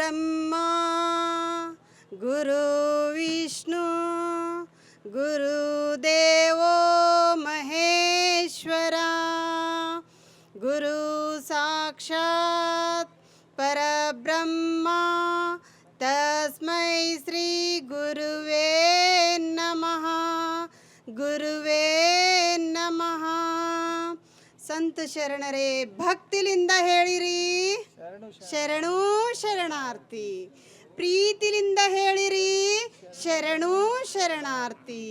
ಬ್ರಹ್ಮ ಗುರು ವಿಷ್ಣು ಗುರುದೇವೋ ಮಹೇಶ್ವರ ಗುರು ಸಾಕ್ಷಾತ್ ಪರಬ್ರಹ್ಮ ತಸ್ಮೈ ಶ್ರೀ ಗುರುವೇ ನಮಃ ಗುರುವೇ ನಮಃ. ಸಂತ ಶರಣರೇ, ಭಕ್ತಿಲಿಂದ ಹೇಳಿರಿ ಶರಣು ಶರಣಾರ್ಥಿ. ಪ್ರೀತಿಲಿಂದ ಹೇಳಿರಿ ಶರಣು ಶರಣಾರ್ಥಿ.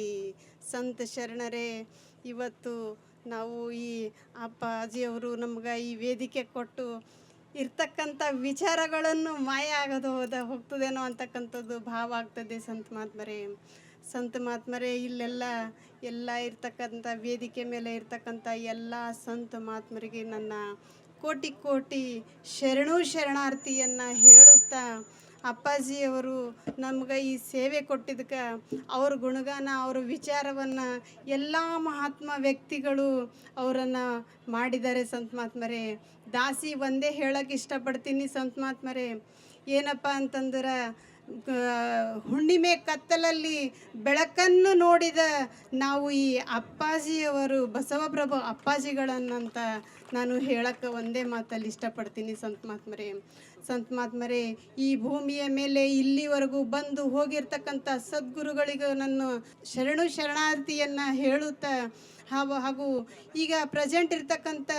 ಸಂತ ಶರಣರೇ, ಇವತ್ತು ನಾವು ಈ ಅಪ್ಪಾಜಿಯವರು ನಮ್ಗೆ ಈ ವೇದಿಕೆ ಕೊಟ್ಟು ಇರ್ತಕ್ಕಂಥ ವಿಚಾರಗಳನ್ನು ಮಾಯ ಆಗೋದು ಹೋಗ್ತದೇನೋ ಅಂತಕ್ಕಂಥದ್ದು ಭಾವ ಆಗ್ತದೆ. ಸಂತ ಮಹಾತ್ಮರೇ ಎಲ್ಲ ಇರ್ತಕ್ಕಂಥ ವೇದಿಕೆ ಮೇಲೆ ಇರ್ತಕ್ಕಂಥ ಎಲ್ಲ ಸಂತ ಮಹಾತ್ಮರಿಗೆ ನನ್ನ ಕೋಟಿ ಕೋಟಿ ಶರಣು ಶರಣಾರ್ಥಿಯನ್ನು ಹೇಳುತ್ತಾ, ಅಪ್ಪಾಜಿಯವರು ನಮ್ಗೆ ಈ ಸೇವೆ ಕೊಟ್ಟಿದ್ದಕ್ಕೆ ಅವ್ರ ಗುಣಗಾನ, ಅವ್ರ ವಿಚಾರವನ್ನು ಎಲ್ಲ ಮಹಾತ್ಮ ವ್ಯಕ್ತಿಗಳು ಅವರನ್ನು ಮಾಡಿದ್ದಾರೆ. ಸಂತ ಮಹಾತ್ಮರೇ, ದಾಸಿ ಒಂದೇ ಹೇಳೋಕ್ಕೆ ಇಷ್ಟಪಡ್ತೀನಿ. ಸಂತ ಮಹಾತ್ಮರೇ, ಏನಪ್ಪ ಅಂತಂದ್ರೆ, ಹುಣ್ಣಿಮೆ ಕತ್ತಲಲ್ಲಿ ಬೆಳಕನ್ನು ನೋಡಿದ ನಾವು ಈ ಅಪ್ಪಾಜಿಯವರು, ಬಸವಪ್ರಭು ಅಪ್ಪಾಜಿಗಳನ್ನಂತ ನಾನು ಹೇಳಕ್ಕೆ ಒಂದೇ ಮಾತಲ್ಲಿ ಇಷ್ಟಪಡ್ತೀನಿ. ಸಂತ ಮಹಾತ್ಮರೇ, ಈ ಭೂಮಿಯ ಮೇಲೆ ಇಲ್ಲಿವರೆಗೂ ಬಂದು ಹೋಗಿರ್ತಕ್ಕಂಥ ಸದ್ಗುರುಗಳಿಗೂ ನಾನು ಶರಣು ಶರಣಾರ್ಥಿಯನ್ನು ಹೇಳುತ್ತಾ, ಹಾಗೂ ಈಗ ಪ್ರೆಸೆಂಟ್ ಇರ್ತಕ್ಕಂಥ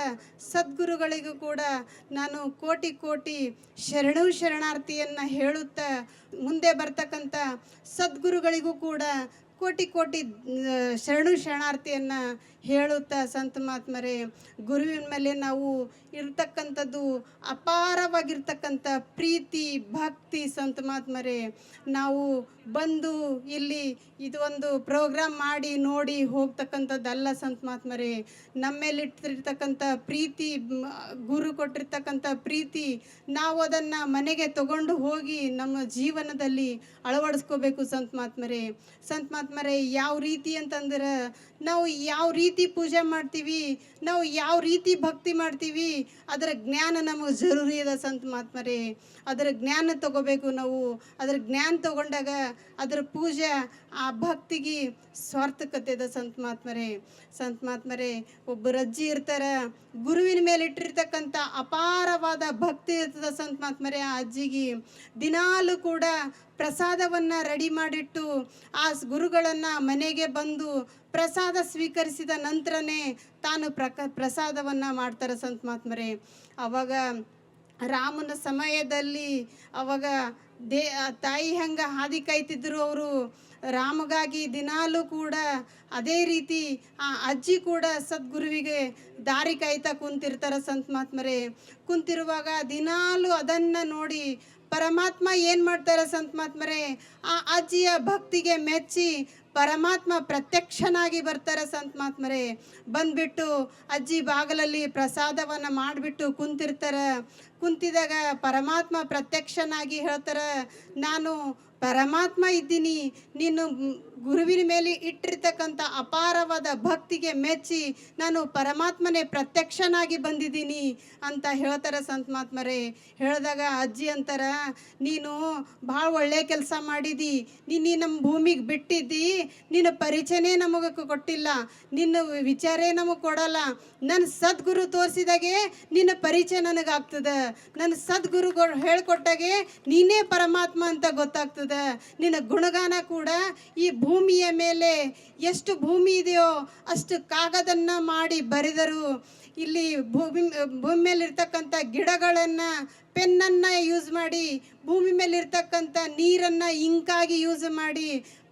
ಸದ್ಗುರುಗಳಿಗೂ ಕೂಡ ನಾನು ಕೋಟಿ ಕೋಟಿ ಶರಣು ಶರಣಾರ್ಥಿಯನ್ನು ಹೇಳುತ್ತಾ, ಮುಂದೆ ಬರ್ತಕ್ಕಂಥ ಸದ್ಗುರುಗಳಿಗೂ ಕೂಡ ಕೋಟಿ ಕೋಟಿ ಶರಣು ಶರಣಾರ್ಥಿಯನ್ನು ಹೇಳುತ್ತಾ, ಸಂತ ಮಹಾತ್ಮರೇ, ಗುರುವಿನ ಮೇಲೆ ನಾವು ಇರ್ತಕ್ಕಂಥದ್ದು ಅಪಾರವಾಗಿರ್ತಕ್ಕಂಥ ಪ್ರೀತಿ ಭಕ್ತಿ. ಸಂತ ಮಹಾತ್ಮರೇ, ನಾವು ಬಂದು ಇಲ್ಲಿ ಇದು ಒಂದು ಪ್ರೋಗ್ರಾಮ್ ಮಾಡಿ ನೋಡಿ ಹೋಗ್ತಕ್ಕಂಥದ್ದಲ್ಲ. ಸಂತ ಮಹಾತ್ಮರೇ, ನಮ್ಮೇಲಿಟ್ಟಿರ್ತಕ್ಕಂಥ ಪ್ರೀತಿ, ಗುರು ಕೊಟ್ಟಿರ್ತಕ್ಕಂಥ ಪ್ರೀತಿ, ನಾವು ಅದನ್ನು ಮನೆಗೆ ತಗೊಂಡು ಹೋಗಿ ನಮ್ಮ ಜೀವನದಲ್ಲಿ ಅಳವಡಿಸ್ಕೋಬೇಕು. ಸಂತ ಮಹಾತ್ಮರೇ, ಯಾವ ರೀತಿ ಅಂತಂದ್ರೆ, ನಾವು ಯಾವ ರೀತಿ ಪೂಜೆ ಮಾಡ್ತೀವಿ, ನಾವು ಯಾವ ರೀತಿ ಭಕ್ತಿ ಮಾಡ್ತೀವಿ, ಅದರ ಜ್ಞಾನ ನಮಗೆ ಜರೂರಿ ಅದ. ಸಂತ ಮಹಾತ್ಮರೇ, ಅದರ ಜ್ಞಾನ ತಗೋಬೇಕು ನಾವು. ಅದರ ಜ್ಞಾನ ತಗೊಂಡಾಗ ಅದರ ಪೂಜೆ, ಆ ಭಕ್ತಿಗೆ ಸ್ವಾರ್ಥಕತೆ ಅದ. ಸಂತ ಮಹಾತ್ಮರೇ, ಒಬ್ಬರು ಅಜ್ಜಿ ಇರ್ತಾರೆ, ಗುರುವಿನ ಮೇಲೆ ಇಟ್ಟಿರ್ತಕ್ಕಂಥ ಅಪಾರವಾದ ಭಕ್ತಿ ಇರ್ತದೆ. ಸಂತ ಮಹಾತ್ಮರೇ, ಆ ಅಜ್ಜಿಗೆ ದಿನಾಲೂ ಕೂಡ ಪ್ರಸಾದವನ್ನು ರೆಡಿ ಮಾಡಿಟ್ಟು ಆ ಗುರುಗಳನ್ನು ಮನೆಗೆ ಬಂದು ಪ್ರಸಾದ ಸ್ವೀಕರಿಸಿದ ನಂತರನೇ ತಾನು ಪ್ರಸಾದವನ್ನು ಮಾಡ್ತಾರೆ. ಸಂತ ಮಹಾತ್ಮರೇ, ಅವಾಗ ರಾಮನ ಸಮಯದಲ್ಲಿ ಅವಾಗ ತಾಯಿ ಹಂಗೆ ಹಾದಿ ಕಾಯ್ತಿದ್ರು ಅವರು ರಾಮಗಾಗಿ. ದಿನಾಲೂ ಕೂಡ ಅದೇ ರೀತಿ ಆ ಅಜ್ಜಿ ಕೂಡ ಸದ್ಗುರುವಿಗೆ ದಾರಿ ಕಾಯ್ತಾ ಕುಂತಿರ್ತಾರೆ. ಸಂತ ಮಹಾತ್ಮರೇ, ಕುಂತಿರುವಾಗ ದಿನಾಲೂ ಅದನ್ನು ನೋಡಿ ಪರಮಾತ್ಮ ಏನು ಮಾಡ್ತಾರೆ. ಸಂತ ಮಹಾತ್ಮರೇ, ಆ ಅಜ್ಜಿಯ ಭಕ್ತಿಗೆ ಮೆಚ್ಚಿ ಪರಮಾತ್ಮ ಪ್ರತ್ಯಕ್ಷನಾಗಿ ಬರ್ತಾರೆ. ಸಂತ ಮಹಾತ್ಮರೇ, ಬಂದ್ಬಿಟ್ಟು ಅಜ್ಜಿ ಬಾಗಲಲ್ಲಿ ಪ್ರಸಾದವನ್ನು ಮಾಡಿಬಿಟ್ಟು ಕುಂತಿರ್ತಾರೆ. ಕುಂತಿದಾಗ ಪರಮಾತ್ಮ ಪ್ರತ್ಯಕ್ಷನಾಗಿ ಹೇಳ್ತಾರೆ, ನಾನು ಪರಮಾತ್ಮ ಇದ್ದೀನಿ, ನೀನು ಗುರುವಿನ ಮೇಲೆ ಇಟ್ಟಿರ್ತಕ್ಕಂಥ ಅಪಾರವಾದ ಭಕ್ತಿಗೆ ಮೆಚ್ಚಿ ನಾನು ಪರಮಾತ್ಮನೇ ಪ್ರತ್ಯಕ್ಷನಾಗಿ ಬಂದಿದ್ದೀನಿ ಅಂತ ಹೇಳ್ತಾರೆ. ಸಂತ ಮಹಾತ್ಮರೇ, ಹೇಳಿದಾಗ ಅಜ್ಜಿ ಅಂತಾರೆ, ನೀನು ಭಾಳ ಒಳ್ಳೆಯ ಕೆಲಸ ಮಾಡಿದಿ, ನೀನು ನಮ್ಮ ಭೂಮಿಗೆ ಬಿಟ್ಟಿದ್ದಿ, ನಿನ್ನ ಪರಿಚಯನೇ ನಮಗೆ ಕೊಟ್ಟಿಲ್ಲ, ನಿನ್ನ ವಿಚಾರೇ ನಮಗೆ ಕೊಡಲ್ಲ. ನನ್ನ ಸದ್ಗುರು ತೋರಿಸಿದಾಗೆ ನಿನ್ನ ಪರಿಚಯ ನನಗಾಗ್ತದೆ, ನನ್ನ ಸದ್ಗುರುಗಳು ಹೇಳ್ಕೊಟ್ಟಾಗೆ ನೀನೇ ಪರಮಾತ್ಮ ಅಂತ ಗೊತ್ತಾಗ್ತದೆ. ನಿನ್ನ ಗುಣಗಾನ ಕೂಡ ಈ ಭೂಮಿಯ ಮೇಲೆ ಎಷ್ಟು ಭೂಮಿ ಇದೆಯೋ ಅಷ್ಟು ಕಾಗದನ್ನು ಮಾಡಿ ಬರೆದರು. ಇಲ್ಲಿ ಭೂಮಿ ಮೇಲಿರ್ತಕ್ಕಂಥ ಗಿಡಗಳನ್ನು ಪೆನ್ನನ್ನು ಯೂಸ್ ಮಾಡಿ, ಭೂಮಿ ಮೇಲಿರ್ತಕ್ಕಂಥ ನೀರನ್ನು ಇಂಕಾಗಿ ಯೂಸ್ ಮಾಡಿ,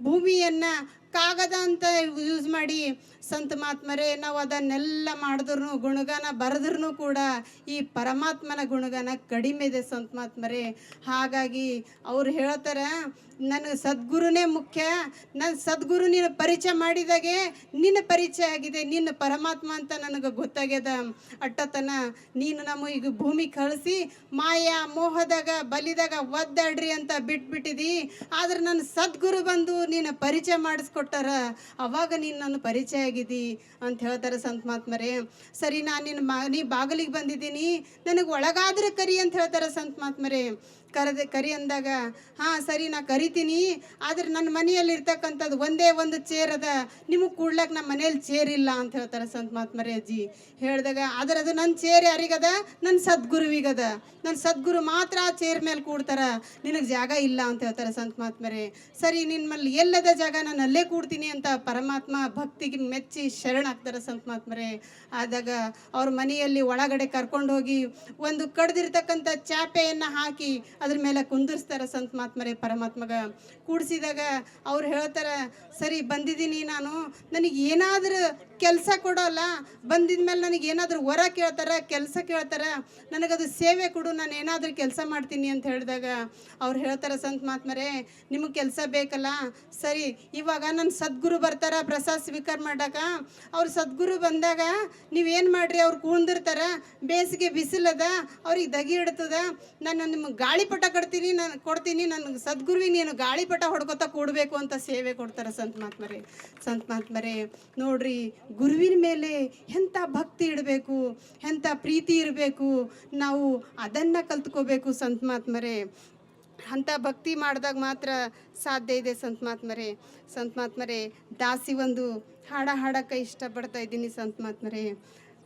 ಭೂಮಿಯನ್ನು ಕಾಗದ ಅಂತ ಯೂಸ್ ಮಾಡಿ. ಸಂತ ಮಹಾತ್ಮರೇ, ನಾವು ಅದನ್ನೆಲ್ಲ ಮಾಡಿದ್ರು, ಗುಣಗಾನ ಬರೆದ್ರೂ ಕೂಡ ಈ ಪರಮಾತ್ಮನ ಗುಣಗಾನ ಕಡಿಮೆ ಇದೆ. ಸಂತ ಮಹಾತ್ಮರೇ, ಹಾಗಾಗಿ ಅವ್ರು ಹೇಳ್ತಾರೆ, ನನಗೆ ಸದ್ಗುರುನೇ ಮುಖ್ಯ, ನನ್ನ ಸದ್ಗುರು ನಿನ್ನ ಪರಿಚಯ ಮಾಡಿದಾಗೆ ನಿನ್ನ ಪರಿಚಯ ಆಗಿದೆ, ನಿನ್ನ ಪರಮಾತ್ಮ ಅಂತ ನನಗೆ ಗೊತ್ತಾಗ್ಯದ. ಅಟ್ಟತನ ನೀನು ನಮ್ಮ ಈಗ ಭೂಮಿ ಕಳಿಸಿ ಮಾಯಾ ಮೋಹದಾಗ ಬಲಿದಾಗ ಒದ್ದಾಡ್ರಿ ಅಂತ ಬಿಟ್ಬಿಟ್ಟಿದಿ. ಆದ್ರೆ ನನ್ನ ಸದ್ಗುರು ಬಂದು ನಿನ್ನ ಪರಿಚಯ ಮಾಡಿಸ್ಕೊಟ್ಟಾರ, ಅವಾಗ ನೀನು ನನ್ನ ಪರಿಚಯ ಆಗಿದ್ದಿ ಅಂತ ಹೇಳ್ತಾರೆ. ಸಂತ ಮಹಾತ್ಮರೇ, ಸರಿ, ನಾನು ನೀ ಬಾಗಿಲಿಗೆ ಬಂದಿದ್ದೀನಿ, ನನಗೆ ಒಳಗಾದ್ರೆ ಕರಿ ಅಂತ ಹೇಳ್ತಾರೆ. ಸಂತ ಮಹಾತ್ಮರೇ, ಕರಿ ಅಂದಾಗ, ಹಾಂ ಸರಿ ನಾ ಕರಿತೀನಿ, ಆದರೆ ನನ್ನ ಮನೆಯಲ್ಲಿ ಇರ್ತಕ್ಕಂಥದ್ದು ಒಂದೇ ಒಂದು ಚೇರ್ ಅದ, ನಿಮಗೆ ಕೂಡ್ಲಕ್ಕೆ ನಮ್ಮ ಮನೇಲಿ ಚೇರ್ ಇಲ್ಲ ಅಂತ ಹೇಳ್ತಾರೆ ಸಂತ ಮಹಾತ್ಮರೇ ಅಜ್ಜಿ. ಹೇಳಿದಾಗ ಅದು ನನ್ನ ಚೇರ್ ಯಾರಿಗದ? ನನ್ನ ಸದ್ಗುರುವಿಗದ. ನನ್ನ ಸದ್ಗುರು ಮಾತ್ರ ಆ ಚೇರ್ ಮೇಲೆ ಕೂಡ್ತಾರ, ನಿನಗೆ ಜಾಗ ಇಲ್ಲ ಅಂತ ಹೇಳ್ತಾರೆ ಸಂತ ಮಹಾತ್ಮರೇ. ಸರಿ ನಿಮ್ಮಲ್ಲಿ ಎಲ್ಲದ ಜಾಗ, ನಾನು ಅಲ್ಲೇ ಕೂಡ್ತೀನಿ ಅಂತ ಪರಮಾತ್ಮ ಭಕ್ತಿಗೆ ಮೆಚ್ಚಿ ಶರಣಾಗ್ತಾರೆ ಸಂತ ಮಹಾತ್ಮರೇ. ಆದಾಗ ಅವ್ರ ಮನೆಯಲ್ಲಿ ಒಳಗಡೆ ಕರ್ಕೊಂಡು ಹೋಗಿ ಒಂದು ಕಡ್ದಿರ್ತಕ್ಕಂಥ ಚಾಪೆಯನ್ನು ಹಾಕಿ ಅದ್ರ ಮೇಲೆ ಕುಂದಿರ್ಸ್ತಾರೆ ಸಂತ ಮಹಾತ್ಮರೇ. ಪರಮಾತ್ಮಗ ಕೂಡಿಸಿದಾಗ ಅವ್ರು ಹೇಳ್ತಾರೆ, ಸರಿ ಬಂದಿದ್ದೀನಿ ನಾನು, ನನಗೆ ಏನಾದರೂ ಕೆಲಸ ಕೊಡೋಲ್ಲ, ಬಂದಿದ ಮೇಲೆ ನನಗೆ ಏನಾದರೂ ವರ ಕೇಳ್ತಾರೆ, ಕೆಲಸ ಕೇಳ್ತಾರೆ, ನನಗದು ಸೇವೆ ಕೊಡು, ನಾನು ಏನಾದರೂ ಕೆಲಸ ಮಾಡ್ತೀನಿ ಅಂತ ಹೇಳಿದಾಗ ಅವ್ರು ಹೇಳ್ತಾರೆ ಸಂತ ಮಹಾತ್ಮರೇ, ನಿಮಗೆ ಕೆಲಸ ಬೇಕಲ್ಲ, ಸರಿ ಇವಾಗ ನನ್ನ ಸದ್ಗುರು ಬರ್ತಾರೆ ಪ್ರಸಾದ ಸ್ವೀಕಾರ ಮಾಡಾಕ. ಅವ್ರು ಸದ್ಗುರು ಬಂದಾಗ ನೀವೇನು ಮಾಡಿರಿ, ಅವ್ರು ಕೂಂದಿರ್ತಾರೆ, ಬೇಸಿಗೆ ಬಿಸಿಲದ, ಅವ್ರಿಗೆ ದಗಿ ಇಡ್ತದ, ನಾನು ನಿಮಗೆ ಗಾಳಿಪಟ ಕೊಡ್ತೀನಿ, ನನಗೆ ಸದ್ಗುರುವಿಗೆ ನೀನು ಗಾಳಿಪಟ ಹೊಡ್ಕೊತಾ ಕೂಡಬೇಕು ಅಂತ ಸೇವೆ ಕೊಡ್ತಾರೆ ಸಂತ ಮಹಾತ್ಮರೇ. ಸಂತ ಮಹಾತ್ಮರೇ ನೋಡ್ರಿ, ಗುರುವಿನ ಮೇಲೆ ಎಂಥ ಭಕ್ತಿ ಇಡಬೇಕು, ಎಂಥ ಪ್ರೀತಿ ಇರಬೇಕು, ನಾವು ಅದನ್ನು ಕಲ್ತ್ಕೋಬೇಕು ಸಂತ ಮಹಾತ್ಮರೇ. ಅಂಥ ಭಕ್ತಿ ಮಾಡಿದಾಗ ಮಾತ್ರ ಸಾಧ್ಯ ಇದೆ ಸಂತ ಮಹಾತ್ಮರೇ. ಸಂತ ಮಹಾತ್ಮರೇ, ದಾಸಿ ಒಂದು ಹಾಡಕ್ಕೆ ಇಷ್ಟಪಡ್ತಾ ಇದ್ದೀನಿ ಸಂತ ಮಹಾತ್ಮರೇ.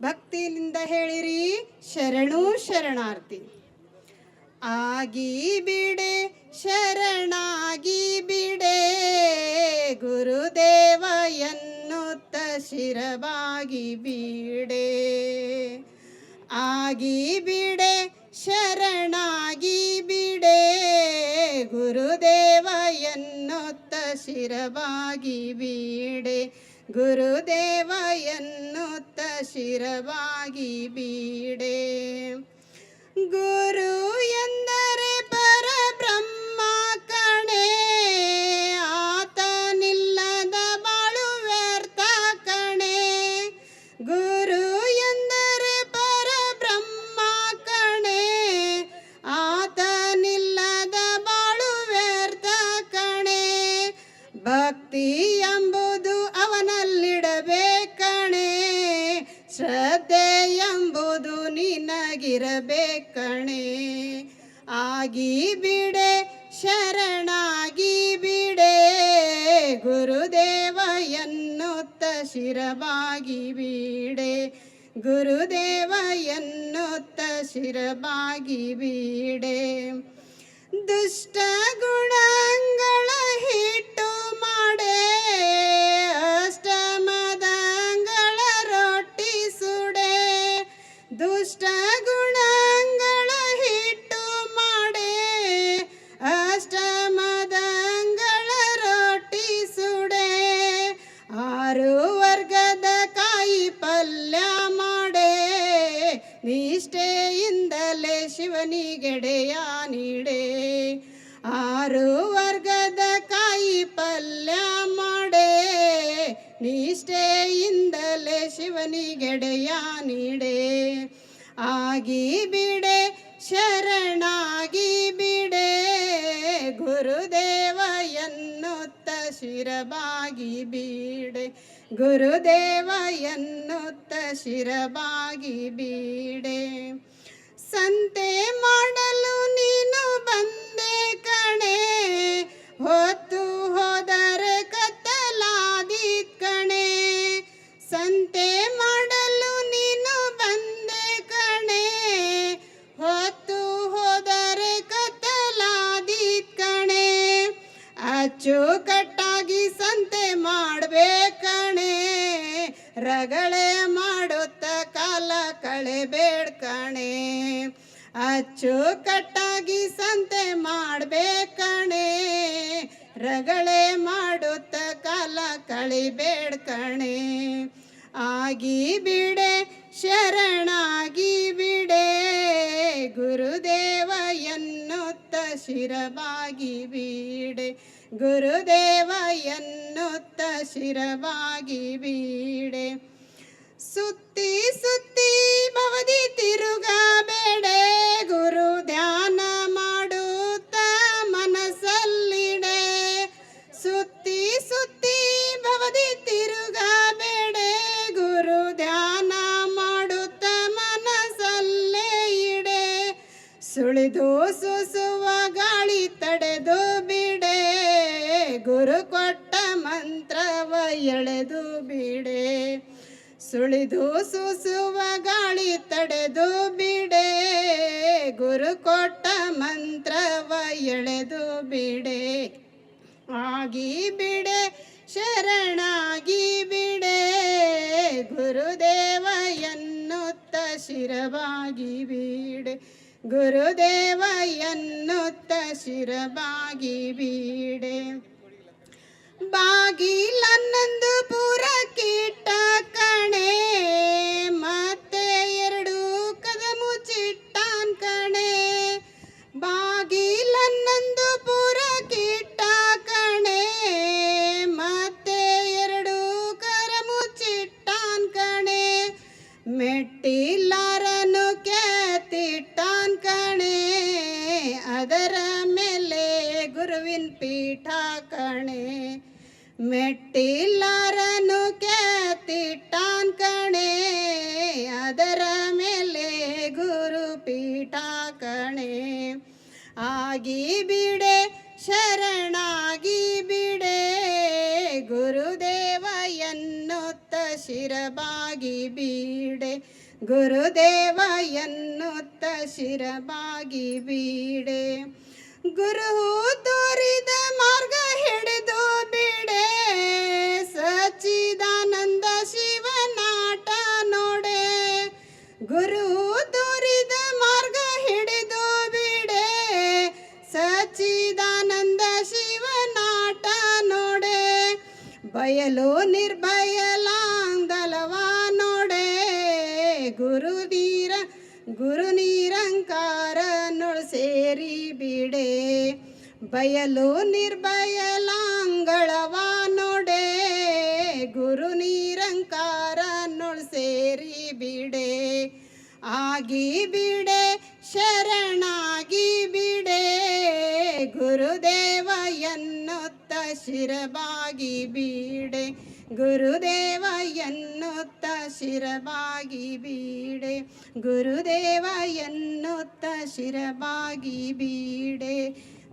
ಭಕ್ತಿಯಿಂದ ಹೇಳಿರಿ ಶರಣು ಶರಣಾರ್ಥಿ. ಆಗಿ ಬಿಡೆ ಶರಣಾಗಿ ಬಿಡೆ, ಗುರುದೇವ ಎನ್ನುತ್ತ ಶಿರವಾಗಿ ಬಿಡೆ. ಆಗಿ ಬಿಡೆ ಶರಣಾಗಿ ಬಿಡೆ, ಗುರುದೇವ ಎನ್ನುತ್ತ ಶಿರವಾಗಿ ಬಿಡೆ. ಗುರುದೇವ ಎನ್ನುತ್ತ ಶಿರವಾಗಿ ಬಿಡೆ. ಗುರು ಎಂದರೆ ಪರಬ್ರಹ್ಮ ಕಣೆ, ಆತನಿಲ್ಲದ ಬಾಳು ವ್ಯರ್ಥ ಕಣೆ. ಗುರು ಎಂದರೆ ಪರಬ್ರಹ್ಮ ಕಣೆ, ಆತನಿಲ್ಲದ ಬಾಳು ವ್ಯರ್ಥ ಕಣೆ. ಭಕ್ತಿ ಎಂಬುದು ಅವನಲ್ಲಿಡಬೇಕಣೆ, ಶ್ರದ್ಧೆ ಎಂಬುದು ನಿನಗಿರಬೇಕಣೆ. ಆಗಿ ಬಿಡೆ ಶರಣಾಗಿ ಬಿಡೆ, ಗುರುದೇವ ಎನ್ನುತ್ತ ಶಿರವಾಗಿ ಬಿಡೆ. ಗುರುದೇವ ಎನ್ನುತ್ತ ಶಿರವಾಗಿ ಬಿಡೆ. ದುಷ್ಟ ಗುಣಗಳ ಹಿಟ್ಟು ಮಾಡೆ, ಅಷ್ಟಮದಂಗಳ ರೊಟ್ಟಿ ಸುಡೆ. ದುಷ್ಟ ಗುಣಗಳ ಹಿಟ್ಟು ಮಾಡೆ, ಅಷ್ಟಮದಂಗಳ ರೊಟ್ಟಿ ಸುಡೆ. 6 ವರ್ಗದ ಕಾಯಿ ಪಲ್ಯ ಮಾಡೆ, ನಿಷ್ಠೆಯಿಂದಲೇ ಶಿವನಿಗೆಡೆಯ ನೀಡೆ. 6 ವರ್ಗದ ಕಾಯಿ ಪಲ್ಯ ಮಾಡೆ, ನಿಷ್ಠೆಯಿಂದಲೇ ಶಿವನಿಗೆಡೆಯ ನೀಡೆ. ಆಗಿ ಬಿಡೆ ಶರಣಾಗಿ ಬಿಡೆ, ಗುರುದೇವ ಎನ್ನುತ್ತ ಶಿರವಾಗಿ ಬಿಡೆ. ಗುರುದೇವ ಎನ್ನುತ್ತ ಶಿರವಾಗಿ ಬಿಡೆ. ಸಂತೆ ಮಾಡಲು ನೀನು ಬಂದೆ ಕಣೆ, ಹೊತ್ತು ಹೋದರೆ ಕತ್ತಲಾದೀತ್ ಕಣೆ. ಸಂತೆ ಮಾಡಲು ನೀನು ಬಂದೆ ಕಣೆ, ಹೊತ್ತು ಹೋದರೆ ಕತ್ತಲಾದೀತ್ ಕಣೆ. ಅಚ್ಚುಕಟ್ಟಾಗಿ ಸಂತೆ ಮಾಡಬೇಕಣೆ, ರಗಳೆ ಮಾಡುತ್ತ ಕಾಲ ಕಳೆಬೇಡ್ಕಣೆ. ಅಚ್ಚುಕಟ್ಟಾಗಿ ಸಂತೆ ಮಾಡಬೇಕಣೆ, ರಗಳೆ ಮಾಡುತ್ತ ಕಾಲ ಕಳಿಬೇಡ್ಕಣೆ. ಆಗಿ ಬಿಡೆ ಶರಣಾಗಿ ಬಿಡೆ, ಗುರುದೇವ ಎನ್ನುತ್ತ ಶಿರವಾಗಿ ಬಿಡೆ. ಗುರುದೇವ ಎನ್ನುತ್ತ ಶಿರವಾಗಿ ಬಿಡೆ. ಸುತ್ತಿ ಸುತ್ತಿ ಭವದಿ ತಿರುಗಬೇಡೆ, ಗುರು ಧ್ಯಾನ ಮಾಡುತ್ತ ಮನಸ್ಸಲ್ಲಿಡೆ. ಸುತ್ತಿ ಸುತ್ತಿ ಭವದಿ ತಿರುಗಬೇಡೆ, ಗುರು ಧ್ಯಾನ ಮಾಡುತ್ತ ಮನಸ್ಸಲ್ಲೇ ಇಡೆ. ಸುಳಿದು ಸೂಸುವ ಎಳೆದು ಬಿಡೆ. ಸುಳಿದು ಸೂಸುವ ಗಾಳಿ ತಡೆದು ಬಿಡೆ. ಗುರು ಕೊಟ್ಟ ಮಂತ್ರವ ಎಳೆದು ಬಿಡೆ. ಆಗಿ ಬಿಡೆ ಶರಣಾಗಿ ಬಿಡೆ. ಗುರುದೇವ ಎನ್ನುತ್ತ ಶಿರವಾಗಿ ಬಿಡೆ. ಗುರುದೇವ ಎನ್ನುತ್ತ ಶಿರವಾಗಿ ಬಿಡೆ. ಬಾಗಿಲನ್ನೊಂದು ಪುರಕ್ಕಿಟ್ಟ ಕಣೆ. ಮತ್ತೆ ಎರಡು ಕದ ಮುಚ್ಚಿಟ್ಟಾನ್ ಕಣೆ. ಬಾಗಿಲನ್ನೊಂದು ಪುರಕ್ಕಿಟ್ಟ ಕಣೆ. ಮತ್ತೆ ಎರಡು ಕರ ಮುಚ್ಚಿಟ್ಟಾನ್ ಕಣೆ. ಮೆಟ್ಟಿಲಾರನು ಕೆತ್ತಿಟ್ಟಾನ್ ಕಣೆ. ಅದರ ಮೇಲೆ ಗುರುವಿನ ಪೀಠ ಕಣೆ. ಮೆಟ್ಟಿಲಾರನು ಕೆತ್ತಿಟ್ಟಾನ್ ಕಣೆ. ಅದರ ಮೇಲೆ ಗುರು ಪೀಠ ಕಣೆ. ಆಗಿ ಬಿಡೆ ಶರಣಾಗಿ ಬಿಡೆ. ಗುರುದೇವ ಎನ್ನುತ್ತ ಶಿರಬಾಗಿ ಬಿಡೆ. ಗುರುದೇವ ಎನ್ನುತ್ತ ಶಿರಬಾಗಿ ಬಿಡೆ. ಗುರು ತೋರಿದ ಮಾರ್ಗ ಹಿಡಿದು ಬಿಡೆ. ಸಚ್ಚಿದಾನಂದ ಶಿವನಾಟ ನೋಡೆ. ಗುರು ತೋರಿದ ಮಾರ್ಗ ಹಿಡಿದು ಬಿಡೆ. ಸಚ್ಚಿದಾನಂದ ಶಿವನಾಟ ನೋಡೆ. ಬಯಲು ನಿರ್ಭಯಲಾಂದಲವ ನೋಡೆ. ಗುರು ನಿರಂಕಾರ ನೊಳ್ ಸೇರಿ ಬಿಡೆ. ಬಯಲು ನಿರ್ಭಯಲಾಂಗಳವ ನೋಡೆ. ಗುರು ನಿರಂಕಾರ ನೊಳ್ ಸೇರಿ ಬಿಡೆ. ಆಗಿ ಬಿಡೆ ಶರಣಾಗಿ ಬಿಡೆ. ಗುರುದೇವ ಎನ್ನುತ್ತ ಶಿರಬಾಗಿ ಬಿಡೆ. ಗುರುದೇವ ಎನ್ನುತ್ತ ಶಿರಬಾಗಿ ಬಿಡೆ. ಗುರುದೇವ ಎನ್ನುತ್ತ ಶಿರಬಾಗಿ ಬಿಡೆ.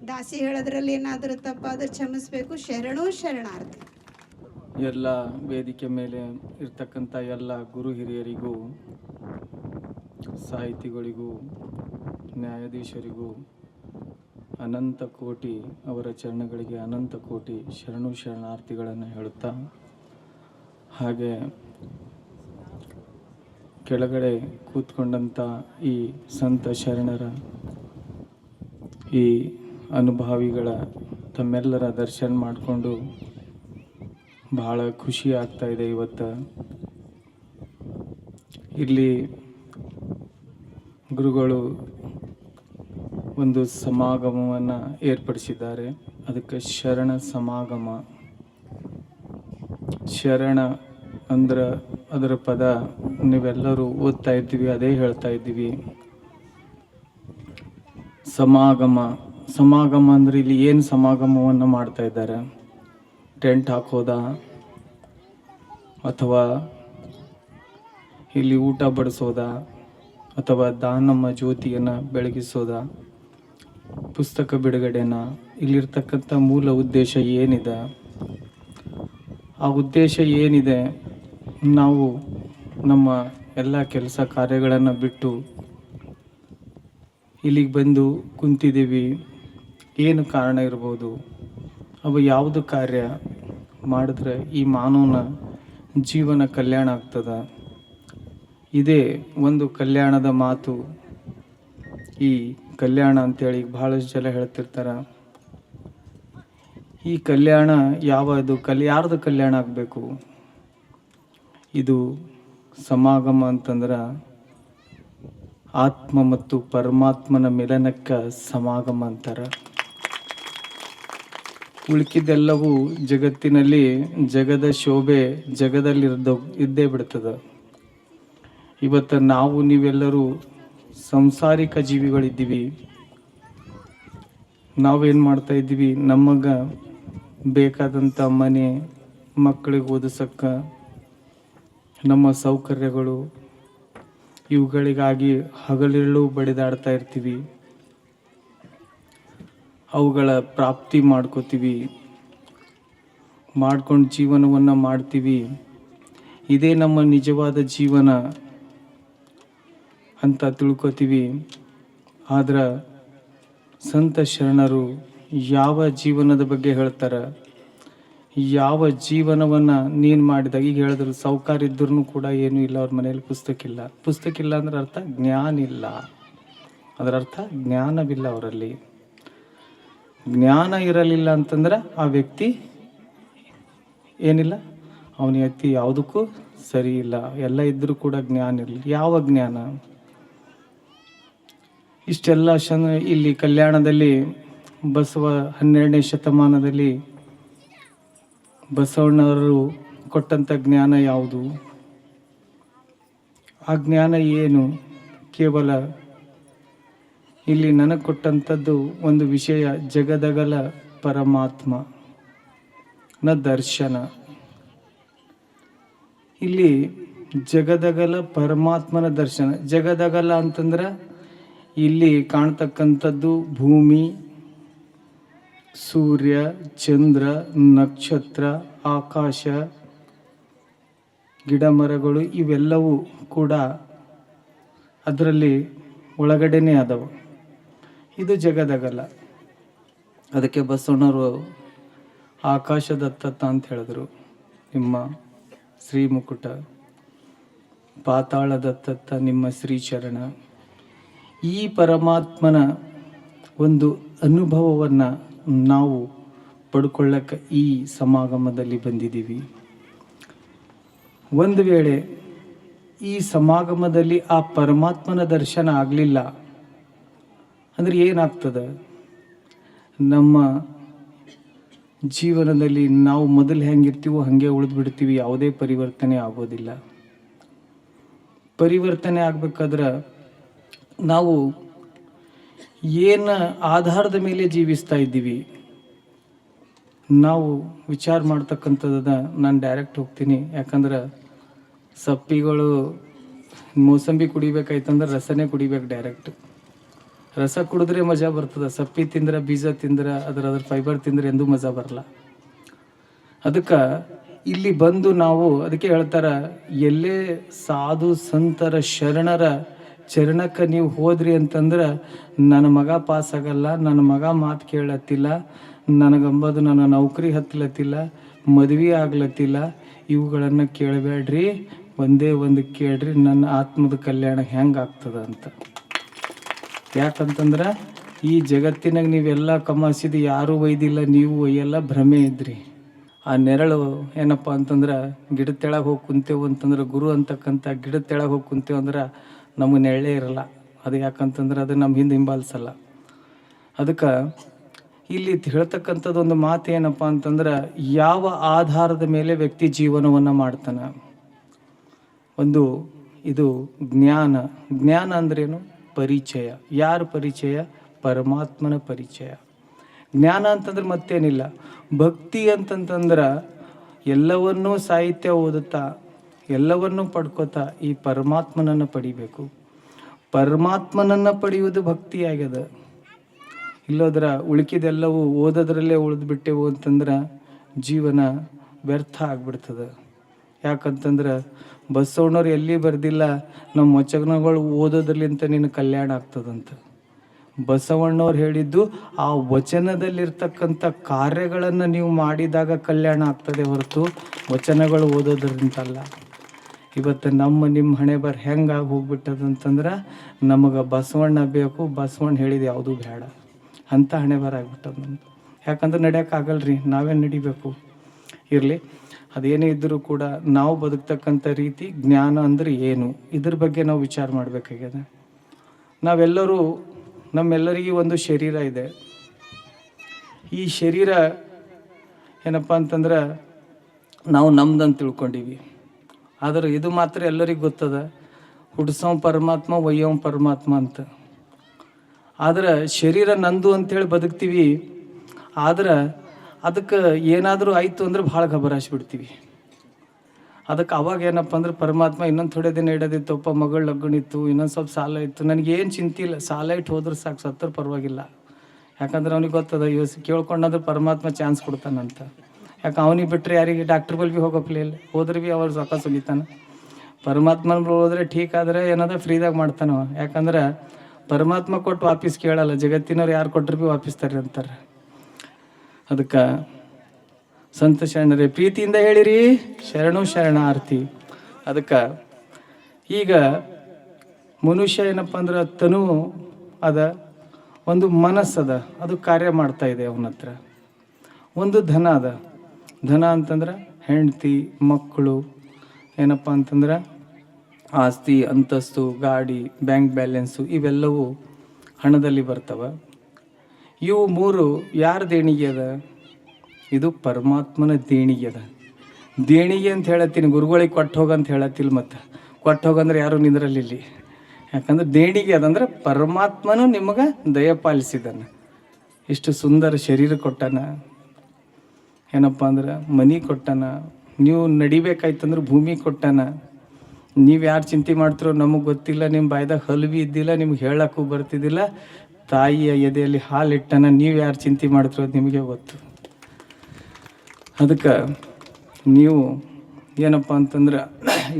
ದಾಸಿ ಹೇಳೋದ್ರಲ್ಲಿ ಏನಾದರೂ ತಪ್ಪಾದರೂ ಕ್ಷಮಿಸಬೇಕು. ಶರಣು ಶರಣಾರ್ಥಿ. ಎಲ್ಲ ವೇದಿಕೆ ಮೇಲೆ ಇರ್ತಕ್ಕಂಥ ಎಲ್ಲ ಗುರು ಹಿರಿಯರಿಗೂ, ಸಾಹಿತಿಗಳಿಗೂ, ನ್ಯಾಯಾಧೀಶರಿಗೂ ಅನಂತ ಕೋಟಿ, ಅವರ ಚರಣಗಳಿಗೆ ಅನಂತ ಕೋಟಿ ಶರಣು ಶರಣಾರ್ಥಿಗಳನ್ನು ಹೇಳುತ್ತಾ, ಹಾಗೆ ಕೆಳಗಡೆ ಕೂತ್ಕೊಂಡಂಥ ಈ ಸಂತ ಶರಣರ, ಈ ಅನುಭಾವಿಗಳ ತಮ್ಮೆಲ್ಲರ ದರ್ಶನ ಮಾಡಿಕೊಂಡು ಬಹಳ ಖುಷಿ ಆಗ್ತಾ ಇದೆ. ಇವತ್ತು ಇಲ್ಲಿ ಗುರುಗಳು ಒಂದು ಸಮಾಗಮವನ್ನು ಏರ್ಪಡಿಸಿದ್ದಾರೆ. ಅದಕ್ಕೆ ಶರಣ ಸಮಾಗಮ. ಶರಣ ಅಂದ್ರೆ ಅದರ ಪದ ನೀವೆಲ್ಲರೂ ಓದ್ತಾ ಇದ್ದೀವಿ, ಅದೇ ಹೇಳ್ತಾ ಇದ್ದೀವಿ. ಸಮಾಗಮ, ಸಮಾಗಮ ಅಂದ್ರೆ ಇಲ್ಲಿ ಏನು ಸಮಾಗಮವನ್ನು ಮಾಡ್ತಾ ಇದ್ದಾರೆ? ಟೆಂಟ್ ಹಾಕೋದಾ, ಅಥವಾ ಇಲ್ಲಿ ಊಟ ಬಡಿಸೋದಾ, ಅಥವಾ ದಾನಮ್ಮ ಜ್ಯೋತಿಯನ್ನು ಬೆಳಗಿಸೋದಾ, ಪುಸ್ತಕ ಬಿಡುಗಡೆನ? ಇಲ್ಲಿರ್ತಕ್ಕಂಥ ಮೂಲ ಉದ್ದೇಶ ಏನಿದೆ? ಆ ಉದ್ದೇಶ ಏನಿದೆ? ನಾವು ನಮ್ಮ ಎಲ್ಲ ಕೆಲಸ ಕಾರ್ಯಗಳನ್ನು ಬಿಟ್ಟು ಇಲ್ಲಿಗೆ ಬಂದು ಕುಂತಿದ್ದೀವಿ. ಏನು ಕಾರಣ ಇರ್ಬೋದು? ಅವು ಯಾವುದು ಕಾರ್ಯ ಮಾಡಿದ್ರೆ ಈ ಮಾನವನ ಜೀವನ ಕಲ್ಯಾಣ ಆಗ್ತದೆ? ಇದೇ ಒಂದು ಕಲ್ಯಾಣದ ಮಾತು. ಈ ಕಲ್ಯಾಣ ಅಂತೇಳಿ ಭಾಳಷ್ಟು ಜನ ಹೇಳ್ತಿರ್ತಾರೆ. ಈ ಕಲ್ಯಾಣ ಯಾವುದು? ಯಾರ್ದು ಕಲ್ಯಾಣ ಆಗಬೇಕು? ಇದು ಸಮಾಗಮ ಅಂತಂದ್ರೆ ಆತ್ಮ ಮತ್ತು ಪರಮಾತ್ಮನ ಮಿಲನಕ್ಕೆ ಸಮಾಗಮ ಅಂತಾರೆ. ಉಳ್ಕಿದ್ದೆಲ್ಲವೂ ಜಗತ್ತಿನಲ್ಲಿ ಜಗದ ಶೋಭೆ ಇದ್ದೇ ಬಿಡ್ತದೆ. ಇವತ್ತು ನಾವು ನೀವೆಲ್ಲರೂ ಸಂಸಾರಿಕ ಜೀವಿಗಳಿದ್ದೀವಿ. ನಾವೇನು ಮಾಡ್ತಾ ಇದ್ದೀವಿ? ನಮಗೆ ಬೇಕಾದಂಥ ಮನೆ, ಮಕ್ಕಳಿಗೆ ಓದಿಸೋಕ್ಕೆ, ನಮ್ಮ ಸೌಕರ್ಯಗಳು, ಇವುಗಳಿಗಾಗಿ ಹಗಲಿರುಳು ಬಡಿದಾಡ್ತಾ ಇರ್ತೀವಿ. ಅವುಗಳ ಪ್ರಾಪ್ತಿ ಮಾಡ್ಕೋತೀವಿ. ಮಾಡ್ಕೊಂಡು ಜೀವನವನ್ನು ಮಾಡ್ತೀವಿ, ಇದೇ ನಮ್ಮ ನಿಜವಾದ ಜೀವನ ಅಂತ ತಿಳ್ಕೊತೀವಿ. ಆದ್ರೆ ಸಂತ ಶರಣರು ಯಾವ ಜೀವನದ ಬಗ್ಗೆ ಹೇಳ್ತಾರೆ, ಯಾವ ಜೀವನವನ್ನು ನೀನು ಮಾಡಿದಾಗ, ಈಗ ಹೇಳಿದ್ರು ಸಾಹುಕಾರ ಇದ್ರೂ ಕೂಡ ಏನೂ ಇಲ್ಲ, ಅವ್ರ ಮನೇಲಿ ಪುಸ್ತಕ ಇಲ್ಲ ಅಂದ್ರೆ ಅರ್ಥ ಜ್ಞಾನ ಇಲ್ಲ, ಅದರ ಅರ್ಥ ಜ್ಞಾನವಿಲ್ಲ ಅವರಲ್ಲಿ. ಜ್ಞಾನ ಇರಲಿಲ್ಲ ಅಂತಂದ್ರೆ ಆ ವ್ಯಕ್ತಿ ಏನಿಲ್ಲ, ಅವನ ವ್ಯಕ್ತಿ ಯಾವುದಕ್ಕೂ ಸರಿ ಇಲ್ಲ. ಎಲ್ಲ ಇದ್ದರೂ ಕೂಡ ಜ್ಞಾನ ಇರಲಿ. ಯಾವ ಜ್ಞಾನ? ಇಷ್ಟೆಲ್ಲ ಇಲ್ಲಿ ಕಲ್ಯಾಣದಲ್ಲಿ ಬಸವ 12ನೇ ಶತಮಾನದಲ್ಲಿ ಬಸವಣ್ಣವರು ಕೊಟ್ಟಂಥ ಜ್ಞಾನ ಯಾವುದು? ಆ ಜ್ಞಾನ ಏನು? ಕೇವಲ ಇಲ್ಲಿ ನನಗೆ ಕೊಟ್ಟಂಥದ್ದು ಒಂದು ವಿಷಯ, ಜಗದಗಲ ಪರಮಾತ್ಮನ ದರ್ಶನ. ಇಲ್ಲಿ ಜಗದಗಲ ಪರಮಾತ್ಮನ ದರ್ಶನ. ಜಗದಗಲ ಅಂತಂದ್ರೆ ಇಲ್ಲಿ ಕಾಣ್ತಕ್ಕಂಥದ್ದು ಭೂಮಿ, ಸೂರ್ಯ, ಚಂದ್ರ, ನಕ್ಷತ್ರ, ಆಕಾಶ, ಗಿಡ ಮರಗಳು ಇವೆಲ್ಲವೂ ಕೂಡ ಅದರಲ್ಲಿ ಒಳಗಡೆನೇ ಆದವು. ಇದು ಜಗದಗಲ. ಅದಕ್ಕೆ ಬಸವಣ್ಣವರು ಆಕಾಶದತ್ತ ಅಂತ ಹೇಳಿದ್ರು. ನಿಮ್ಮ ಶ್ರೀಮುಕುಟ, ಪಾತಾಳದತ್ತ ನಿಮ್ಮ ಶ್ರೀಚರಣ. ಈ ಪರಮಾತ್ಮನ ಒಂದು ಅನುಭವವನ್ನು ನಾವು ಪಡ್ಕೊಳ್ಳಕ್ಕೆ ಈ ಸಮಾಗಮದಲ್ಲಿ ಬಂದಿದ್ದೀವಿ. ಒಂದು ವೇಳೆ ಈ ಸಮಾಗಮದಲ್ಲಿ ಆ ಪರಮಾತ್ಮನ ದರ್ಶನ ಆಗಲಿಲ್ಲ ಅಂದರೆ ಏನಾಗ್ತದೆ? ನಮ್ಮ ಜೀವನದಲ್ಲಿ ನಾವು ಮೊದಲು ಹೆಂಗಿರ್ತೀವೋ ಹಾಗೆ ಉಳಿದು ಬಿಡ್ತೀವಿ. ಯಾವುದೇ ಪರಿವರ್ತನೆ ಆಗೋದಿಲ್ಲ. ಪರಿವರ್ತನೆ ಆಗಬೇಕಾದ್ರೆ ನಾವು ಏನು ಆಧಾರದ ಮೇಲೆ ಜೀವಿಸ್ತಾ ಇದ್ದೀವಿ ನಾವು ವಿಚಾರ ಮಾಡ್ತಕ್ಕಂಥದ್ದು. ನಾನು ಡೈರೆಕ್ಟ್ ಹೋಗ್ತೀನಿ, ಯಾಕಂದ್ರೆ ಸಪ್ಪಿಗಳು ಮೋಸಂಬಿ ಕುಡಿಬೇಕಾಯ್ತಂದ್ರೆ ರಸನೇ ಕುಡಿಬೇಕು. ಡೈರೆಕ್ಟ್ ರಸ ಕುಡಿದ್ರೆ ಮಜಾ ಬರ್ತದೆ. ಸಪ್ಪಿ ತಿಂದ್ರೆ, ಬೀಜ ತಿಂದ್ರೆ, ಅದರ ಫೈಬರ್ ತಿಂದ್ರೆ ಎಂದೂ ಮಜಾ ಬರಲ್ಲ. ಅದಕ್ಕೆ ಇಲ್ಲಿ ಬಂದು ನಾವು ಅದಕ್ಕೆ ಹೇಳ್ತಾರೆ, ಎಲ್ಲೇ ಸಾಧು ಸಂತರ ಶರಣರ ಚರಣಕ್ಕೆ ನೀವು ಹೋದ್ರಿ ಅಂತಂದ್ರೆ ನನ್ನ ಮಗ ಪಾಸ್ ಆಗಲ್ಲ, ನನ್ನ ಮಗ ಮಾತು ಕೇಳತ್ತಿಲ್ಲ, ನನಗಂಬದು ನನ್ನ ನೌಕರಿ ಹತ್ತಲತ್ತಿಲ್ಲ, ಮದುವೆ ಆಗ್ಲತ್ತಿಲ್ಲ, ಇವುಗಳನ್ನು ಕೇಳಬೇಡ್ರಿ. ಒಂದೇ ಒಂದು ಕೇಳ್ರಿ, ನನ್ನ ಆತ್ಮದ ಕಲ್ಯಾಣ ಹೆಂಗೆ ಆಗ್ತದೆ ಅಂತ. ಯಾಕಂತಂದ್ರೆ ಈ ಜಗತ್ತಿನಾಗ ನೀವೆಲ್ಲ ಕಮಾಸಿದ್ದು ಯಾರೂ ಒಯ್ದಿಲ್ಲ, ನೀವು ಒಯ್ಯಲ್ಲ, ಭ್ರಮೆ ಇದ್ರಿ. ಆ ನೆರಳು ಏನಪ್ಪ ಅಂತಂದ್ರೆ ಗಿಡದ ತೆಳಗೆ ಹೋಗಿ ಕುಂತೇವು ಅಂತಂದ್ರೆ, ಗುರು ಅಂತಕ್ಕಂಥ ಗಿಡದ ತೆಳಗೆ ಹೋಗಿ ಕುಂತೇವು ಅಂದ್ರೆ ನಮಗೆ ನೆರಳೇ ಇರಲ್ಲ. ಅದು ಯಾಕಂತಂದ್ರೆ ಅದು ನಮ್ಮ ಹಿಂಬಾಲಿಸಲ್ಲ. ಅದಕ್ಕೆ ಇಲ್ಲಿ ಹೇಳ್ತಕ್ಕಂಥದ್ದು ಒಂದು ಮಾತು ಏನಪ್ಪ ಅಂತಂದ್ರೆ, ಯಾವ ಆಧಾರದ ಮೇಲೆ ವ್ಯಕ್ತಿ ಜೀವನವನ್ನು ಮಾಡ್ತಾನೆ. ಒಂದು ಇದು ಜ್ಞಾನ. ಜ್ಞಾನ ಅಂದ್ರೇನು? ಪರಿಚಯ. ಯಾರ ಪರಿಚಯ? ಪರಮಾತ್ಮನ ಪರಿಚಯ. ಜ್ಞಾನ ಅಂತಂದ್ರೆ ಮತ್ತೇನಿಲ್ಲ. ಭಕ್ತಿ ಅಂತಂತಂದ್ರೆ ಎಲ್ಲವನ್ನೂ ಸಾಹಿತ್ಯ ಓದುತ್ತಾ, ಎಲ್ಲವನ್ನೂ ಪಡ್ಕೋತಾ ಈ ಪರಮಾತ್ಮನನ್ನು ಪಡಿಬೇಕು. ಪರಮಾತ್ಮನನ್ನು ಪಡೆಯುವುದು ಭಕ್ತಿ ಆಗ್ಯದ. ಇಲ್ಲೋದ್ರ ಉಳ್ಕಿದೆಲ್ಲವೂ ಓದೋದ್ರಲ್ಲೇ ಉಳಿದು ಬಿಟ್ಟೆವು ಅಂತಂದ್ರೆ ಜೀವನ ವ್ಯರ್ಥ ಆಗ್ಬಿಡ್ತದೆ. ಯಾಕಂತಂದ್ರೆ ಬಸವಣ್ಣವ್ರು ಎಲ್ಲಿ ಬರ್ದಿಲ್ಲ ನಮ್ಮ ವಚನಗಳು ಓದೋದ್ರಲ್ಲಿಂತ ನಿನ್ನ ಕಲ್ಯಾಣ ಆಗ್ತದಂತ. ಬಸವಣ್ಣವ್ರು ಹೇಳಿದ್ದು ಆ ವಚನದಲ್ಲಿರ್ತಕ್ಕಂಥ ಕಾರ್ಯಗಳನ್ನು ನೀವು ಮಾಡಿದಾಗ ಕಲ್ಯಾಣ ಆಗ್ತದೆ ಹೊರತು ವಚನಗಳು ಓದೋದ್ರಿಂತಲ್ಲ. ಇವತ್ತು ನಿಮ್ಮ ಹಣೆ ಬರ ಹೆಂಗಾಗಿ ಹೋಗ್ಬಿಟ್ಟದಂತಂದ್ರೆ ನಮಗೆ ಬಸವಣ್ಣ ಬೇಕು, ಬಸವಣ್ಣ ಹೇಳಿದ ಯಾವುದೂ ಬೇಡ ಅಂತ ಹಣೆ ಬರ ಆಗ್ಬಿಟ್ಟದ ನಮ್ದು. ಯಾಕಂದ್ರೆ ನಡೆಯೋಕ್ಕಾಗಲ್ರಿ, ನಾವೇ ನಡಿಬೇಕು. ಇರಲಿ, ಅದೇನೇ ಇದ್ದರೂ ಕೂಡ ನಾವು ಬದುಕ್ತಕ್ಕಂಥ ರೀತಿ ಜ್ಞಾನ ಅಂದರೆ ಏನು, ಇದ್ರ ಬಗ್ಗೆ ನಾವು ವಿಚಾರ ಮಾಡಬೇಕಾಗ್ಯದ. ನಾವೆಲ್ಲರೂ ನಮ್ಮೆಲ್ಲರಿಗೂ ಒಂದು ಶರೀರ ಇದೆ. ಈ ಶರೀರ ಏನಪ್ಪ ಅಂತಂದ್ರೆ ನಾವು ನಮ್ದಂತ ತಿಳ್ಕೊಂಡೀವಿ. ಆದರೆ ಇದು ಮಾತ್ರ ಎಲ್ಲರಿಗೂ ಗೊತ್ತದ, ಹುಡ್ಸೋ ಪರಮಾತ್ಮ, ಒಯ್ಯೋ ಪರಮಾತ್ಮ ಅಂತ. ಆದ್ರೆ ಶರೀರ ನಂದು ಅಂಥೇಳಿ ಬದುಕ್ತೀವಿ. ಆದ್ರೆ ಅದಕ್ಕೆ ಏನಾದರೂ ಆಯಿತು ಅಂದ್ರೆ ಭಾಳ ಗಬರಾಯಿಸ್ಬಿಡ್ತೀವಿ. ಅದಕ್ಕೆ ಅವಾಗ ಏನಪ್ಪ ಅಂದ್ರೆ ಪರಮಾತ್ಮ ಇನ್ನೊಂದು ಥೋಡೆ ದಿನ ಇಡೋದಿತ್ತಪ್ಪ, ಮಗಳು ಲಗ್ನಿತ್ತು, ಇನ್ನೊಂದು ಸ್ವಲ್ಪ ಸಾಲ ಇತ್ತು, ನನಗೇನು ಚಿಂತೆ ಇಲ್ಲ, ಸಾಲ ಇಟ್ಟು ಹೋದ್ರೆ ಸಾಕು, ಸತ್ತರೂ ಪರವಾಗಿಲ್ಲ. ಯಾಕಂದ್ರೆ ಅವ್ನಿಗೆ ಗೊತ್ತದ, ಕೇಳ್ಕೊಂಡಂದ್ರೆ ಪರಮಾತ್ಮ ಚಾನ್ಸ್ ಕೊಡ್ತಾನಂತ. ಯಾಕೆ ಅವನಿಗೆ ಬಿಟ್ಟರೆ ಯಾರಿಗೆ ಡಾಕ್ಟ್ರ್ ಬಲ್ ಭೀ ಹೋಗೋಪ್ಲೇ ಇಲ್ಲ, ಹೋದ್ರೆ ಭೀ ಅವ್ರು ರೊಕ್ಕ ಸುಗಿತಾನೆ. ಪರಮಾತ್ಮನ ಹೋದ್ರೆ ಠೀಕ್ ಆದರೆ ಏನದ ಫ್ರೀದಾಗ ಮಾಡ್ತಾನವ. ಯಾಕಂದ್ರೆ ಪರಮಾತ್ಮ ಕೊಟ್ಟು ವಾಪಸ್ ಕೇಳಲ್ಲ, ಜಗತ್ತಿನವ್ರು ಯಾರು ಕೊಟ್ಟರು ಭೀ ವಾಪಿಸ್ತಾರೆ ಅಂತಾರೆ. ಅದಕ್ಕೆ ಸಂತ ಶರಣರೇ ಪ್ರೀತಿಯಿಂದ ಹೇಳಿರಿ ಶರಣು ಶರಣಾರ್ಥಿ. ಅದಕ್ಕೆ ಈಗ ಮನುಷ್ಯ ಏನಪ್ಪ ಅಂದ್ರೆ ತನು ಅದ, ಒಂದು ಮನಸ್ಸದ, ಅದು ಕಾರ್ಯ ಮಾಡ್ತಾ ಇದೆ ಅವನ ಹತ್ರ. ಒಂದು ಧನ ಅದ, ಧನ ಅಂತಂದ್ರೆ ಹೆಂಡತಿ ಮಕ್ಕಳು, ಏನಪ್ಪ ಅಂತಂದ್ರೆ ಆಸ್ತಿ ಅಂತಸ್ತು ಗಾಡಿ ಬ್ಯಾಂಕ್ ಬ್ಯಾಲೆನ್ಸು ಇವೆಲ್ಲವೂ ಹಣದಲ್ಲಿ ಬರ್ತವೆ. ಇವು ಮೂರು ಯಾರ ದೇಣಿಗೆ ಅದ? ಇದು ಪರಮಾತ್ಮನ ದೇಣಿಗೆ ಅದ. ದೇಣಿಗೆ ಅಂತ ಹೇಳತ್ತೀನಿ, ಗುರುಗಳಿಗೆ ಕೊಟ್ಟು ಹೋಗಂತ ಹೇಳತ್ತಿಲ್ಲ. ಮತ್ತು ಕೊಟ್ಟು ಹೋಗಂದ್ರೆ ಯಾರು ನಿಂದ್ರಲ್ಲಿ ಇಲ್ಲಿ. ಯಾಕಂದ್ರೆ ದೇಣಿಗೆ ಅದಂದ್ರೆ ಪರಮಾತ್ಮನು ನಿಮಗೆ ದಯಪಾಲಿಸಿದಾನ. ಇಷ್ಟು ಸುಂದರ ಶರೀರ ಕೊಟ್ಟಾನ, ಏನಪ್ಪ ಅಂದ್ರೆ ಮನೆ ಕೊಟ್ಟಾನ, ನೀವು ನಡಿಬೇಕಾಯ್ತಂದ್ರೆ ಭೂಮಿ ಕೊಟ್ಟಾನ. ನೀವು ಯಾರು ಚಿಂತೆ ಮಾಡ್ತಿರೋ ನಮಗೆ ಗೊತ್ತಿಲ್ಲ, ನಿಮ್ಮ ಬಾಯ್ದಾಗ ಹಲ್ವಿ ಇದ್ದಿಲ್ಲ, ನಿಮ್ಗೆ ಹೇಳಕ್ಕೂ ಬರ್ತಿದ್ದಿಲ್ಲ. ತಾಯಿಯ ಎದೆಯಲ್ಲಿ ಹಾಲಿಟ್ಟನ, ನೀವು ಯಾರು ಚಿಂತೆ ಮಾಡ್ತಿರೋ ನಿಮಗೆ ಗೊತ್ತು. ಅದಕ್ಕೆ ನೀವು ಏನಪ್ಪ ಅಂತಂದ್ರೆ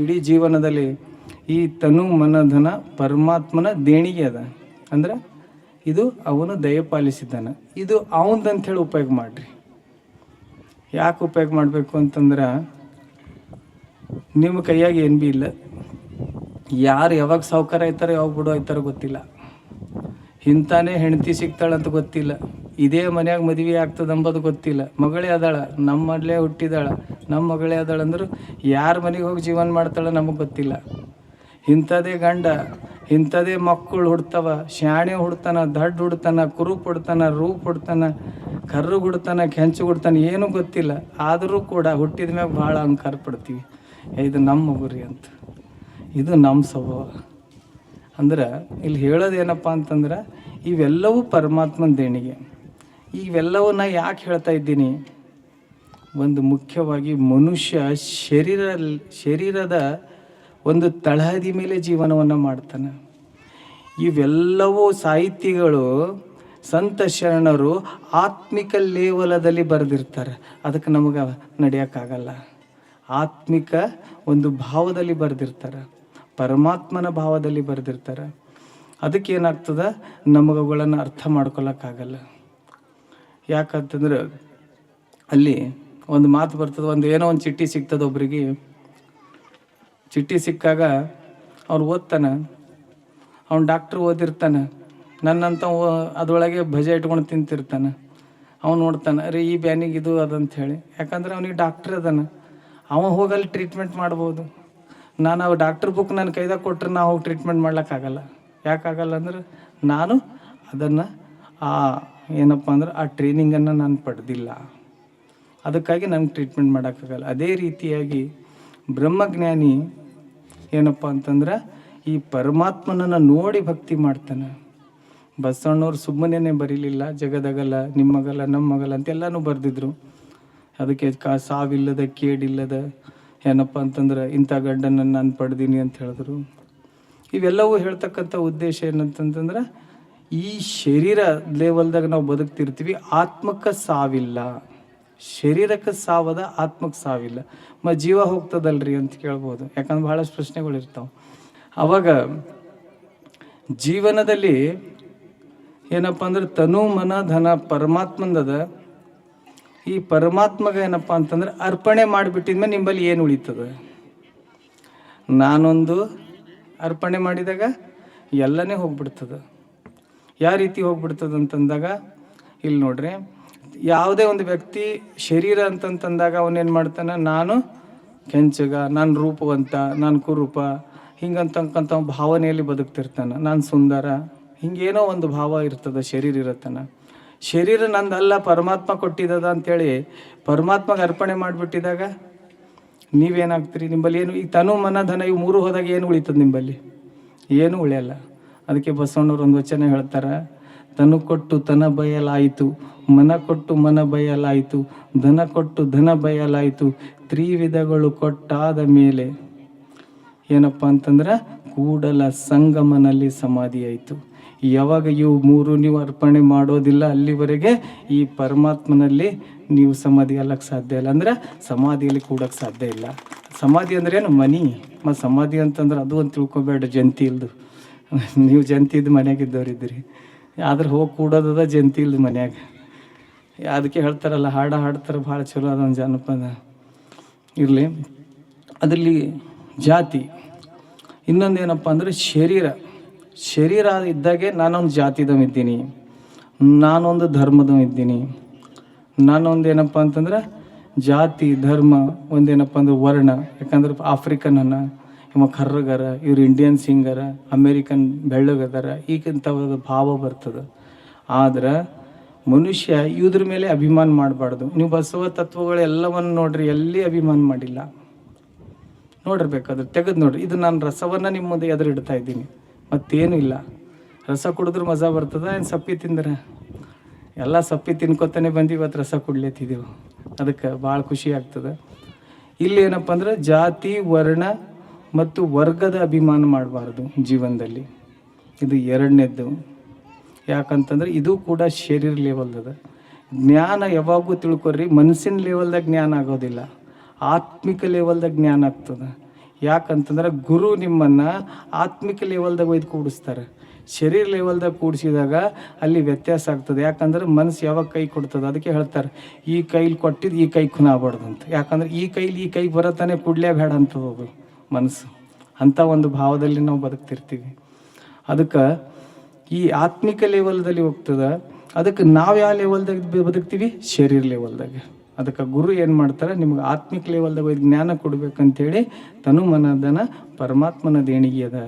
ಇಡೀ ಜೀವನದಲ್ಲಿ ಈ ತನು ಮನ ಧನ ಪರಮಾತ್ಮನ ದೇಣಿಗೆ ಅದ. ಅಂದ್ರೆ ಇದು ಅವನು ದಯಪಾಲಿಸಿದ್ದಾನೆ, ಇದು ಅವನದಂಥೇಳಿ ಉಪಯೋಗ ಮಾಡಿರಿ. ಯಾಕೆ ಉಪಯೋಗ ಮಾಡಬೇಕು ಅಂತಂದ್ರೆ ನಿಮ್ಮ ಕೈಯಾಗ ಏನು ಭೀ ಇಲ್ಲ. ಯಾರು ಯಾವಾಗ ಸಾವುಕಾರ ಆಯ್ತಾರೋ ಯಾವಾಗ ಬಿಡೋ ಆಯ್ತಾರೋ ಗೊತ್ತಿಲ್ಲ. ಇಂತಾನೇ ಹೆಂಡತಿ ಸಿಗ್ತಾಳಂತ ಗೊತ್ತಿಲ್ಲ. ಇದೇ ಮನ್ಯಾಗ ಮದುವೆ ಆಗ್ತದೆ ಅಂಬೋದು ಗೊತ್ತಿಲ್ಲ. ಮಗಳೇ ಅದಾಳ, ನಮ್ಮ ಮಗಳೇ ಹುಟ್ಟಿದಾಳ, ನಮ್ಮ ಮಗಳೇ ಅದಾಳ ಅಂದ್ರೆ ಯಾರ ಮನೆಗೆ ಹೋಗಿ ಜೀವನ ಮಾಡ್ತಾಳೆ ನಮಗೆ ಗೊತ್ತಿಲ್ಲ. ಇಂಥದೇ ಗಂಡ, ಇಂಥದೇ ಮಕ್ಕಳು ಹುಡ್ತಾವ. ಶಾಣೆ ಹುಡ್ತಾನ, ದಡ್ಡ ಹುಡ್ತಾನ, ಕುರುಪ್ ಹುಡ್ತಾನ, ರೂಪ್ ಹುಡ್ತಾನ, ಕರ್ರು ಹುಡ್ತಾನ, ಕೆಂಚು ಹುಡ್ತಾನ, ಏನೂ ಗೊತ್ತಿಲ್ಲ. ಆದರೂ ಕೂಡ ಹುಟ್ಟಿದ ಮ್ಯಾಗ ಭಾಳ ಅಹಂಕಾರ ಪಡ್ತೀವಿ, ಇದು ನಮ್ಮ ಮಗುರಿ ಅಂತ, ಇದು ನಮ್ಮ ಸ್ವಭಾವ. ಅಂದ್ರೆ ಇಲ್ಲಿ ಹೇಳೋದೇನಪ್ಪ ಅಂತಂದ್ರೆ ಇವೆಲ್ಲವೂ ಪರಮಾತ್ಮನ ದೇಣಿಗೆ. ಇವೆಲ್ಲವೂ ನಾ ಯಾಕೆ ಹೇಳ್ತಾ ಇದ್ದೀನಿ? ಒಂದು ಮುಖ್ಯವಾಗಿ ಮನುಷ್ಯ ಶರೀರದ ಒಂದು ತಳಹದಿ ಮೇಲೆ ಜೀವನವನ್ನು ಮಾಡ್ತಾನೆ. ಇವೆಲ್ಲವೂ ಸಾಹಿತಿಗಳು ಸಂತ ಶರಣರು ಆತ್ಮಿಕ ಲೇವಲದಲ್ಲಿ ಬರೆದಿರ್ತಾರೆ. ಅದಕ್ಕೆ ನಮಗೆ ನಡೆಯೋಕ್ಕಾಗಲ್ಲ. ಆತ್ಮಿಕ ಒಂದು ಭಾವದಲ್ಲಿ ಬರೆದಿರ್ತಾರೆ, ಪರಮಾತ್ಮನ ಭಾವದಲ್ಲಿ ಬರೆದಿರ್ತಾರೆ. ಅದಕ್ಕೆ ಏನಾಗ್ತದೆ, ನಮಗುಗಳನ್ನು ಅರ್ಥ ಮಾಡ್ಕೊಳಕ್ಕಾಗಲ್ಲ. ಯಾಕಂತಂದ್ರೆ ಅಲ್ಲಿ ಒಂದು ಮಾತು ಬರ್ತದೆ, ಏನೋ ಒಂದು ಚಿಟ್ಟಿ ಸಿಗ್ತದೆ ಒಬ್ರಿಗೆ. ಚಿಟ್ಟಿ ಸಿಕ್ಕಾಗ ಅವ್ನು ಓದ್ತಾನೆ, ಅವ್ನು ಡಾಕ್ಟ್ರ್ ಓದಿರ್ತಾನೆ, ನನ್ನಂತ ಅದರೊಳಗೆ ಭಜೆ ಇಟ್ಕೊಂಡು ತಿಂತಿರ್ತಾನೆ. ಅವ್ನು ನೋಡ್ತಾನೆ, ಅರೆ ಈ ಬ್ಯಾನಿಗೆ ಇದು ಅದಂತ ಹೇಳಿ. ಯಾಕಂದ್ರೆ ಅವನಿಗೆ ಡಾಕ್ಟ್ರ್ ಅದಾನ, ಅವ ಹೋಗಲ್ಲಿ ಟ್ರೀಟ್ಮೆಂಟ್ ಮಾಡ್ಬೋದು. ನಾನು ಅವು ಡಾಕ್ಟ್ರ್ ಬುಕ್ ನನ್ನ ಕೈದಾಗ ಕೊಟ್ಟರೆ ನಾವು ಹೋಗಿ ಟ್ರೀಟ್ಮೆಂಟ್ ಮಾಡ್ಲಿಕ್ಕಾಗಲ್ಲ. ಯಾಕಾಗಲ್ಲ ಅಂದ್ರೆ ನಾನು ಅದನ್ನು ಏನಪ್ಪ ಅಂದ್ರೆ ಆ ಟ್ರೈನಿಂಗನ್ನು ನಾನು ಪಡೆದಿಲ್ಲ. ಅದಕ್ಕಾಗಿ ನನಗೆ ಟ್ರೀಟ್ಮೆಂಟ್ ಮಾಡೋಕ್ಕಾಗಲ್ಲ. ಅದೇ ರೀತಿಯಾಗಿ ಬ್ರಹ್ಮಜ್ಞಾನಿ ಏನಪ್ಪ ಅಂತಂದ್ರೆ ಈ ಪರಮಾತ್ಮನನ್ನು ನೋಡಿ ಭಕ್ತಿ ಮಾಡ್ತಾನೆ. ಬಸವಣ್ಣವ್ರು ಸುಮ್ಮನೆ ಬರೀಲಿಲ್ಲ, ಜಗದಗಲ ನಿಮ್ಮಗಲ ನಮ್ಮಗಲ ಅಂತೆಲ್ಲನೂ ಬರೆದಿದ್ರು. ಅದಕ್ಕೆ ಸಾವಿಲ್ಲದ ಕೇಡಿಲ್ಲದ ಏನಪ್ಪ ಅಂತಂದ್ರೆ ಇಂಥ ಗಂಡನನ್ನು ನಾನು ಪಡೆದೀನಿ ಅಂತ ಹೇಳಿದ್ರು. ಇವೆಲ್ಲವೂ ಹೇಳ್ತಕ್ಕಂಥ ಉದ್ದೇಶ ಏನಂತಂತಂದ್ರೆ ಈ ಶರೀರ ಲೆವೆಲ್ದಾಗ ನಾವು ಬದುಕ್ತಿರ್ತೀವಿ, ಆತ್ಮಕ್ಕೆ ಸಾವಿಲ್ಲ. ಶರೀರಕ್ಕೆ ಸಾವದ, ಆತ್ಮಕ್ಕೆ ಸಾವಿಲ್ಲ. ಜೀವ ಹೋಗ್ತದಲ್ರಿ ಅಂತ ಕೇಳ್ಬೋದು, ಯಾಕಂದ್ರೆ ಭಾಳಷ್ಟು ಪ್ರಶ್ನೆಗಳಿರ್ತಾವೆ. ಅವಾಗ ಜೀವನದಲ್ಲಿ ಏನಪ್ಪ ಅಂದ್ರೆ ತನು ಮನ ಧನ ಪರಮಾತ್ಮಂದದ. ಈ ಪರಮಾತ್ಮಗೆ ಏನಪ್ಪ ಅಂತಂದ್ರೆ ಅರ್ಪಣೆ ಮಾಡಿಬಿಟ್ಟಿದ್ಮೇಲೆ ನಿಂಬಲ್ಲಿ ಏನು ಉಳಿತದೆ? ನಾನೊಂದು ಅರ್ಪಣೆ ಮಾಡಿದಾಗ ಎಲ್ಲನೇ ಹೋಗ್ಬಿಡ್ತದೆ. ಯಾವ ರೀತಿ ಹೋಗ್ಬಿಡ್ತದೆ ಅಂತಂದಾಗ ಇಲ್ಲಿ ನೋಡ್ರಿ, ಯಾವುದೇ ಒಂದು ವ್ಯಕ್ತಿ ಶರೀರ ಅಂತಂತಂದಾಗ ಅವನೇನು ಮಾಡ್ತಾನೆ, ನಾನು ಕೆಂಚಗ, ನಾನು ರೂಪವಂತ, ನಾನು ಕುರೂಪ, ಹಿಂಗಂತಕ್ಕಂಥ ಭಾವನೆಯಲ್ಲಿ ಬದುಕ್ತಿರ್ತಾನೆ. ನಾನು ಸುಂದರ, ಹಿಂಗೇನೋ ಒಂದು ಭಾವ ಇರ್ತದೆ, ಶರೀರ ಇರತ್ತಾನ. ಶರೀರ ನಂದಲ್ಲ, ಪರಮಾತ್ಮ ಕೊಟ್ಟಿದ್ದದ ಅಂಥೇಳಿ ಪರಮಾತ್ಮಗೆ ಅರ್ಪಣೆ ಮಾಡಿಬಿಟ್ಟಿದಾಗ ನೀವೇನಾಗ್ತೀರಿ? ನಿಂಬಲ್ಲಿ ಏನು, ಈ ತನು ಮನ ಧನ ಇವು ಮೂರು ಹೋದಾಗ ಏನು ಉಳಿತದೆ ನಿಂಬಲ್ಲಿ? ಏನೂ ಉಳಿಯಲ್ಲ. ಅದಕ್ಕೆ ಬಸವಣ್ಣವ್ರು ಒಂದು ವಚನ ಹೇಳ್ತಾರೆ, ತನು ಕೊಟ್ಟು ತನ ಬಯಲಾಯಿತು, ಮನ ಕೊಟ್ಟು ಮನ ಬಯಲಾಯಿತು, ಧನ ಕೊಟ್ಟು ಧನ ಬಯಲಾಯಿತು, ತ್ರಿವಿಧಗಳು ಕೊಟ್ಟಾದ ಮೇಲೆ ಏನಪ್ಪ ಅಂತಂದ್ರೆ ಕೂಡಲ ಸಂಗಮನಲ್ಲಿ ಸಮಾಧಿ ಆಯಿತು. ಯಾವಾಗ ಇವು ಮೂರು ನೀವು ಅರ್ಪಣೆ ಮಾಡೋದಿಲ್ಲ ಅಲ್ಲಿವರೆಗೆ ಈ ಪರಮಾತ್ಮನಲ್ಲಿ ನೀವು ಸಮಾಧಿ ಅಲ್ಲಕ್ಕೆ ಸಾಧ್ಯ ಇಲ್ಲ. ಅಂದರೆ ಸಮಾಧಿಯಲ್ಲಿ ಕೂಡಕ್ಕೆ ಸಾಧ್ಯ ಇಲ್ಲ. ಸಮಾಧಿ ಅಂದ್ರೆ ಏನು? ಮನಿ. ಮತ್ತು ಸಮಾಧಿ ಅಂತಂದ್ರೆ ಅದು ಅಂತ ತಿಳ್ಕೊಬೇಡ, ಜಂತಿ ಇಲ್ದು. ನೀವು ಜಂತಿ ಇದ್ದು ಮನ್ಯಾಗಿದ್ದವ್ರಿದ್ದೀರಿ, ಆದ್ರೆ ಹೋಗಿ ಕೂಡೋದದ ಜಂತಿ ಇಲ್ದು ಮನ್ಯಾಗ. ಅದಕ್ಕೆ ಹೇಳ್ತಾರಲ್ಲ, ಹಾಡ್ತಾರೆ ಭಾಳ ಚಲೋ ಅದೊಂದು ಜಾನಪದ ಇರಲಿ. ಅದರಲ್ಲಿ ಜಾತಿ. ಇನ್ನೊಂದು ಏನಪ್ಪ ಅಂದರೆ ಶರೀರ ಇದ್ದಾಗೆ ನಾನೊಂದು ಜಾತಿದವಿದ್ದೀನಿ, ನಾನೊಂದು ಧರ್ಮದವಿದ್ದೀನಿ, ನಾನೊಂದು ಏನಪ್ಪ ಅಂತಂದ್ರೆ ಜಾತಿ ಧರ್ಮ, ಒಂದೇನಪ್ಪ ಅಂದ್ರೆ ವರ್ಣ. ಯಾಕಂದ್ರೆ ಆಫ್ರಿಕನ್ ಅನ್ನ, ಇವ ಕರ್ರಗರ, ಇವ್ರು ಇಂಡಿಯನ್ ಸಿಂಗರ, ಅಮೇರಿಕನ್ ಬೆಳ್ಳಗದಾರ, ಈಗಿಂಥ ಭಾವ ಬರ್ತದೆ. ಆದ್ರೆ ಮನುಷ್ಯ ಇದ್ರ ಮೇಲೆ ಅಭಿಮಾನ ಮಾಡಬಾರ್ದು. ನೀವು ಬಸವ ತತ್ವಗಳು ಎಲ್ಲವನ್ನು ನೋಡ್ರಿ, ಎಲ್ಲಿ ಅಭಿಮಾನ ಮಾಡಿಲ್ಲ ನೋಡಿರ್ಬೇಕಾದ್ರೆ ತೆಗೆದು ನೋಡ್ರಿ. ಇದು ನಾನು ರಸವನ್ನು ನಿಮ್ಮ ಮುಂದೆ ಎದುರಿಡ್ತಾ ಇದ್ದೀನಿ, ಮತ್ತೇನು ಇಲ್ಲ. ರಸ ಕುಡಿದ್ರೆ ಮಜಾ ಬರ್ತದ ಏನು? ಸಪ್ಪಿ ತಿಂದ್ರೆ ಎಲ್ಲ ಸಪ್ಪಿ ತಿನ್ಕೊತಾನೆ ಬಂದು ಇವತ್ತು ರಸ ಕುಡ್ಲೇತಿದ್ದೆವು. ಅದಕ್ಕೆ ಭಾಳ ಖುಷಿ ಆಗ್ತದೆ. ಇಲ್ಲಿ ಏನಪ್ಪ ಅಂದ್ರೆ ಜಾತಿ ವರ್ಣ ಮತ್ತು ವರ್ಗದ ಅಭಿಮಾನ ಮಾಡಬಾರ್ದು ಜೀವನದಲ್ಲಿ. ಇದು ಎರಡನೇದ್ದು. ಯಾಕಂತಂದ್ರೆ ಇದು ಕೂಡ ಶರೀರ ಲೆವೆಲ್ದದ. ಜ್ಞಾನ ಯಾವಾಗೂ ತಿಳ್ಕೊರ್ರಿ, ಮನಸ್ಸಿನ ಲೆವೆಲ್ದಾಗ ಜ್ಞಾನ ಆಗೋದಿಲ್ಲ, ಆತ್ಮಿಕ ಲೆವೆಲ್ದಾಗ ಜ್ಞಾನ ಆಗ್ತದೆ. ಯಾಕಂತಂದ್ರೆ ಗುರು ನಿಮ್ಮನ್ನು ಆತ್ಮಿಕ ಲೆವೆಲ್ದಾಗ ಒಯ್ದು ಕೂಡಿಸ್ತಾರೆ. ಶರೀರ ಲೆವೆಲ್ದಾಗ ಕೂಡಿಸಿದಾಗ ಅಲ್ಲಿ ವ್ಯತ್ಯಾಸ ಆಗ್ತದೆ. ಯಾಕಂದ್ರೆ ಮನಸ್ಸು ಯಾವಾಗ ಕೈ ಕೊಡ್ತದೆ, ಅದಕ್ಕೆ ಹೇಳ್ತಾರೆ ಈ ಕೈಲಿ ಕೊಟ್ಟಿದ್ದು ಈ ಕೈ ಖುನಾಬಾರ್ದು ಅಂತ. ಯಾಕಂದ್ರೆ ಈ ಕೈಲಿ ಈ ಕೈ ಬರತ್ತಾನೆ ಕೂಡಲೇ ಬೇಡ ಅಂತದದು ಮನಸ್ಸು. ಅಂಥ ಒಂದು ಭಾವದಲ್ಲಿ ನಾವು ಬದುಕ್ತಿರ್ತೀವಿ. ಅದಕ್ಕೆ ಈ ಆತ್ಮಿಕ ಲೆವೆಲ್ದಲ್ಲಿ ಹೋಗ್ತದೆ. ಅದಕ್ಕೆ ನಾವು ಯಾವ ಲೆವೆಲ್ದಾಗ ಬದುಕ್ತೀವಿ? ಶರೀರ ಲೆವೆಲ್ದಾಗ. ಅದಕ್ಕೆ ಗುರು ಏನು ಮಾಡ್ತಾರೆ, ನಿಮ್ಗೆ ಆತ್ಮಿಕ ಲೆವೆಲ್ದಾಗ ಜ್ಞಾನ ಕೊಡ್ಬೇಕಂತೇಳಿ ತನು ಮನದನ ಪರಮಾತ್ಮನ ದೇಣಿಗೆ ಅದ.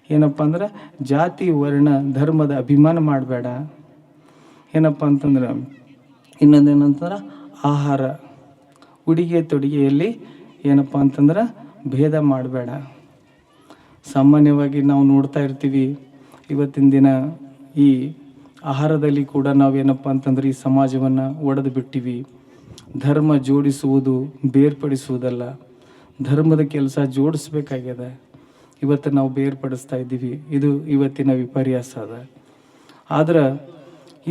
ಏನಪ್ಪ ಅಂದ್ರೆ ಜಾತಿ ವರ್ಣ ಧರ್ಮದ ಅಭಿಮಾನ ಮಾಡಬೇಡ. ಏನಪ್ಪ ಅಂತಂದ್ರೆ ಇನ್ನೊಂದೇನಂತಂದ್ರೆ ಆಹಾರ ಉಡುಗೆ ತೊಡುಗೆಯಲ್ಲಿ ಏನಪ್ಪ ಅಂತಂದ್ರೆ ಭೇದ ಮಾಡಬೇಡ. ಸಾಮಾನ್ಯವಾಗಿ ನಾವು ನೋಡ್ತಾ ಇರ್ತೀವಿ, ಇವತ್ತಿನ ದಿನ ಈ ಆಹಾರದಲ್ಲಿ ಕೂಡ ನಾವೇನಪ್ಪ ಅಂತಂದ್ರೆ ಈ ಸಮಾಜವನ್ನು ಒಡೆದು ಬಿಟ್ಟಿವಿ. ಧರ್ಮ ಜೋಡಿಸುವುದು ಬೇರ್ಪಡಿಸುವುದಲ್ಲ, ಧರ್ಮದ ಕೆಲಸ ಜೋಡಿಸ್ಬೇಕಾಗ್ಯದ. ಇವತ್ತು ನಾವು ಬೇರ್ಪಡಿಸ್ತಾ ಇದ್ದೀವಿ. ಇದು ಇವತ್ತಿನ ವಿಪರ್ಯಾಸ ಅದ. ಆದ್ರೆ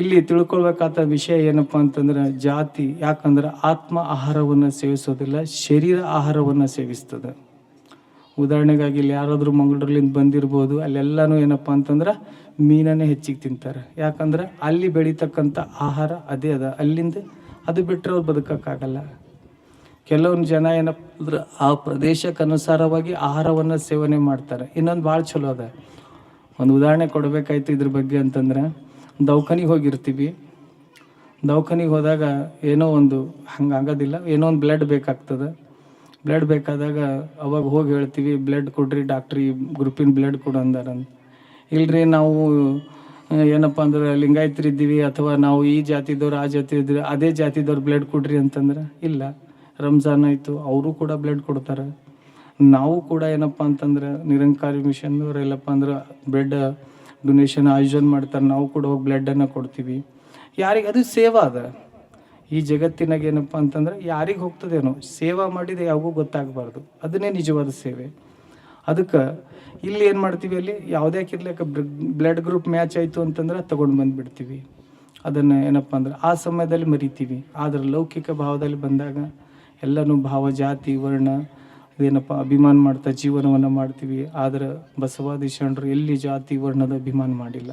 ಇಲ್ಲಿ ತಿಳ್ಕೊಳ್ಬೇಕಾದ ವಿಷಯ ಏನಪ್ಪ ಅಂತಂದ್ರೆ ಜಾತಿ. ಯಾಕಂದ್ರೆ ಆತ್ಮ ಆಹಾರವನ್ನು ಸೇವಿಸೋದಿಲ್ಲ, ಶರೀರ ಆಹಾರವನ್ನು ಸೇವಿಸ್ತದೆ. ಉದಾಹರಣೆಗಾಗಿ ಇಲ್ಲಿ ಯಾರಾದರೂ ಮಂಗಳೂರಿನಿಂದ ಬಂದಿರ್ಬೋದು, ಅಲ್ಲೆಲ್ಲನೂ ಏನಪ್ಪ ಅಂತಂದ್ರೆ ಮೀನನ್ನೇ ಹೆಚ್ಚಿಗೆ ತಿಂತಾರೆ. ಯಾಕಂದ್ರೆ ಅಲ್ಲಿ ಬೆಳೀತಕ್ಕಂಥ ಆಹಾರ ಅದೇ ಅದ, ಅಲ್ಲಿಂದ ಅದು ಬಿಟ್ಟರೆ ಅವ್ರು ಬದುಕೋಕ್ಕಾಗಲ್ಲ. ಕೆಲವೊಂದು ಜನ ಏನಪ್ಪ ಅಂದ್ರೆ ಆ ಪ್ರದೇಶಕ್ಕೆ ಅನುಸಾರವಾಗಿ ಆಹಾರವನ್ನು ಸೇವನೆ ಮಾಡ್ತಾರೆ. ಇನ್ನೊಂದು ಭಾಳ ಚಲೋ ಅದ, ಒಂದು ಉದಾಹರಣೆ ಕೊಡಬೇಕಾಯ್ತು ಇದ್ರ ಬಗ್ಗೆ ಅಂತಂದ್ರೆ, ದವಾಖಾನಿಗೆ ಹೋಗಿರ್ತೀವಿ. ದವಾಖಾನಿಗೆ ಹೋದಾಗ ಏನೋ ಒಂದು ಹಂಗಾಗೋದಿಲ್ಲ, ಏನೋ ಒಂದು ಬ್ಲಡ್ ಬೇಕಾಗ್ತದೆ. ಬ್ಲಡ್ ಬೇಕಾದಾಗ ಅವಾಗ ಹೋಗಿ ಹೇಳ್ತೀವಿ, ಬ್ಲಡ್ ಕೊಡ್ರಿ ಡಾಕ್ಟ್ರಿ, ಗ್ರೂಪಿನ ಬ್ಲಡ್ ಕೊಡು ಅಂದಾರಂತ. ಇಲ್ರಿ ನಾವು ಏನಪ್ಪ ಅಂದ್ರೆ ಲಿಂಗಾಯತರಿದ್ದೀವಿ, ಅಥವಾ ನಾವು ಈ ಜಾತಿದವ್ರು ಆ ಜಾತಿ ಇದ್ರಿ, ಅದೇ ಜಾತಿದವ್ರು ಬ್ಲಡ್ ಕೊಡ್ರಿ ಅಂತಂದ್ರೆ ಇಲ್ಲ. ರಂಜಾನ್ ಆಯಿತು, ಅವರು ಕೂಡ ಬ್ಲಡ್ ಕೊಡ್ತಾರೆ. ನಾವು ಕೂಡ ಏನಪ್ಪ ಅಂತಂದ್ರೆ ನಿರಂಕಾರಿ ಮಿಷನ್ದವ್ರು ಎಲ್ಲಪ್ಪ ಅಂದ್ರೆ ಬ್ಲಡ್ ಡೊನೇಷನ್ ಆಯೋಜನೆ ಮಾಡ್ತಾರೆ, ನಾವು ಕೂಡ ಹೋಗಿ ಬ್ಲಡ್ಡನ್ನು ಕೊಡ್ತೀವಿ. ಯಾರಿಗೆ ಅದು ಸೇವಾ ಅದ. ಈ ಜಗತ್ತಿನಾಗ ಏನಪ್ಪ ಅಂತಂದ್ರೆ ಯಾರಿಗೆ ಹೋಗ್ತದೇನೋ, ಸೇವಾ ಮಾಡಿದೆ ಯಾವಾಗೂ ಗೊತ್ತಾಗಬಾರ್ದು, ಅದನ್ನೇ ನಿಜವಾದ ಸೇವೆ. ಅದಕ್ಕೆ ಇಲ್ಲಿ ಏನು ಮಾಡ್ತೀವಿ, ಅಲ್ಲಿ ಯಾವುದೇ ಕಿರ್ಲಿಕ್ಕೆ ಬ್ಲಡ್ ಗ್ರೂಪ್ ಮ್ಯಾಚ್ ಆಯಿತು ಅಂತಂದ್ರೆ ತೊಗೊಂಡು ಬಂದುಬಿಡ್ತೀವಿ. ಅದನ್ನು ಏನಪ್ಪ ಅಂದ್ರೆ ಆ ಸಮಯದಲ್ಲಿ ಮರಿತೀವಿ. ಆದರೆ ಲೌಕಿಕ ಭಾವದಲ್ಲಿ ಬಂದಾಗ ಎಲ್ಲನೂ ಭಾವ ಜಾತಿ ವರ್ಣ ಇದೇನಪ್ಪ ಅಭಿಮಾನ ಮಾಡ್ತಾ ಜೀವನವನ್ನು ಮಾಡ್ತೀವಿ. ಆದರೆ ಬಸವಾದಿ ಶರಣರು ಎಲ್ಲಿ ಜಾತಿ ವರ್ಣದ ಅಭಿಮಾನ ಮಾಡಿಲ್ಲ.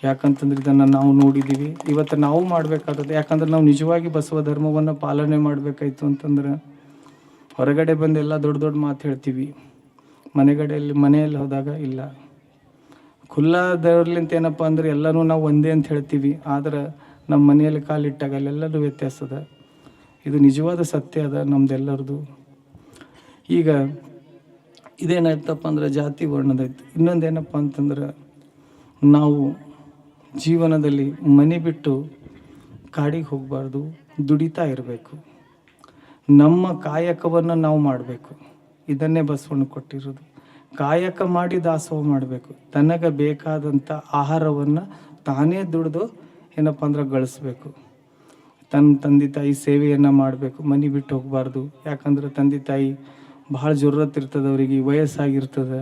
ಯಾಕಂತಂದ್ರೆ ಇದನ್ನು ನಾವು ನೋಡಿದ್ದೀವಿ, ಇವತ್ತು ನಾವು ಮಾಡಬೇಕಾದದ್ದು. ಯಾಕಂದ್ರೆ ನಾವು ನಿಜವಾಗಿ ಬಸವ ಧರ್ಮವನ್ನು ಪಾಲನೆ ಮಾಡಬೇಕಾಯ್ತು ಅಂತಂದ್ರೆ ಹೊರಗಡೆ ಬಂದು ಎಲ್ಲ ದೊಡ್ಡ ದೊಡ್ಡ ಮಾತು ಹೇಳ್ತೀವಿ, ಮನೆಯಲ್ಲಿ ಹೋದಾಗ ಇಲ್ಲ. ಖುಲ್ಲಾದವ್ರಲಿಂತ ಏನಪ್ಪ ಅಂದ್ರೆ ಎಲ್ಲನೂ ನಾವು ಒಂದೇ ಅಂತ ಹೇಳ್ತೀವಿ, ಆದ್ರೆ ನಮ್ಮ ಮನೆಯಲ್ಲಿ ಕಾಲಿಟ್ಟಾಗ ಅಲ್ಲೆಲ್ಲರೂ ವ್ಯತ್ಯಾಸ ಅದ. ಇದು ನಿಜವಾದ ಸತ್ಯ ಅದ ನಮ್ದೆಲ್ಲರದು. ಈಗ ಇದೇನಾಯ್ತಪ್ಪ ಅಂದ್ರೆ ಜಾತಿ ವರ್ಣದೈತು. ಇನ್ನೊಂದೇನಪ್ಪ ಅಂತಂದ್ರೆ ನಾವು ಜೀವನದಲ್ಲಿ ಮನೆ ಬಿಟ್ಟು ಕಾಡಿಗೆ ಹೋಗಬಾರ್ದು, ದುಡಿತಾ ಇರಬೇಕು. ನಮ್ಮ ಕಾಯಕವನ್ನು ನಾವು ಮಾಡಬೇಕು. ಇದನ್ನೇ ಬಸವಣ್ಣ ಕೊಟ್ಟಿರೋದು. ಕಾಯಕ ಮಾಡಿ ದಾಸೋಹ ಮಾಡಬೇಕು. ತನಗೆ ಬೇಕಾದಂಥ ಆಹಾರವನ್ನು ತಾನೇ ದುಡಿದು ಏನಪ್ಪ ಅಂದ್ರೆ ಗಳಿಸ್ಬೇಕು. ತನ್ನ ತಂದೆ ತಾಯಿ ಸೇವೆಯನ್ನು ಮಾಡಬೇಕು, ಮನೆ ಬಿಟ್ಟು ಹೋಗಬಾರ್ದು. ಯಾಕಂದ್ರೆ ತಂದೆ ತಾಯಿ ಭಾಳ ಜರುರತ್ ಇರ್ತದೆ, ಅವರಿಗೆ ವಯಸ್ಸಾಗಿರ್ತದೆ.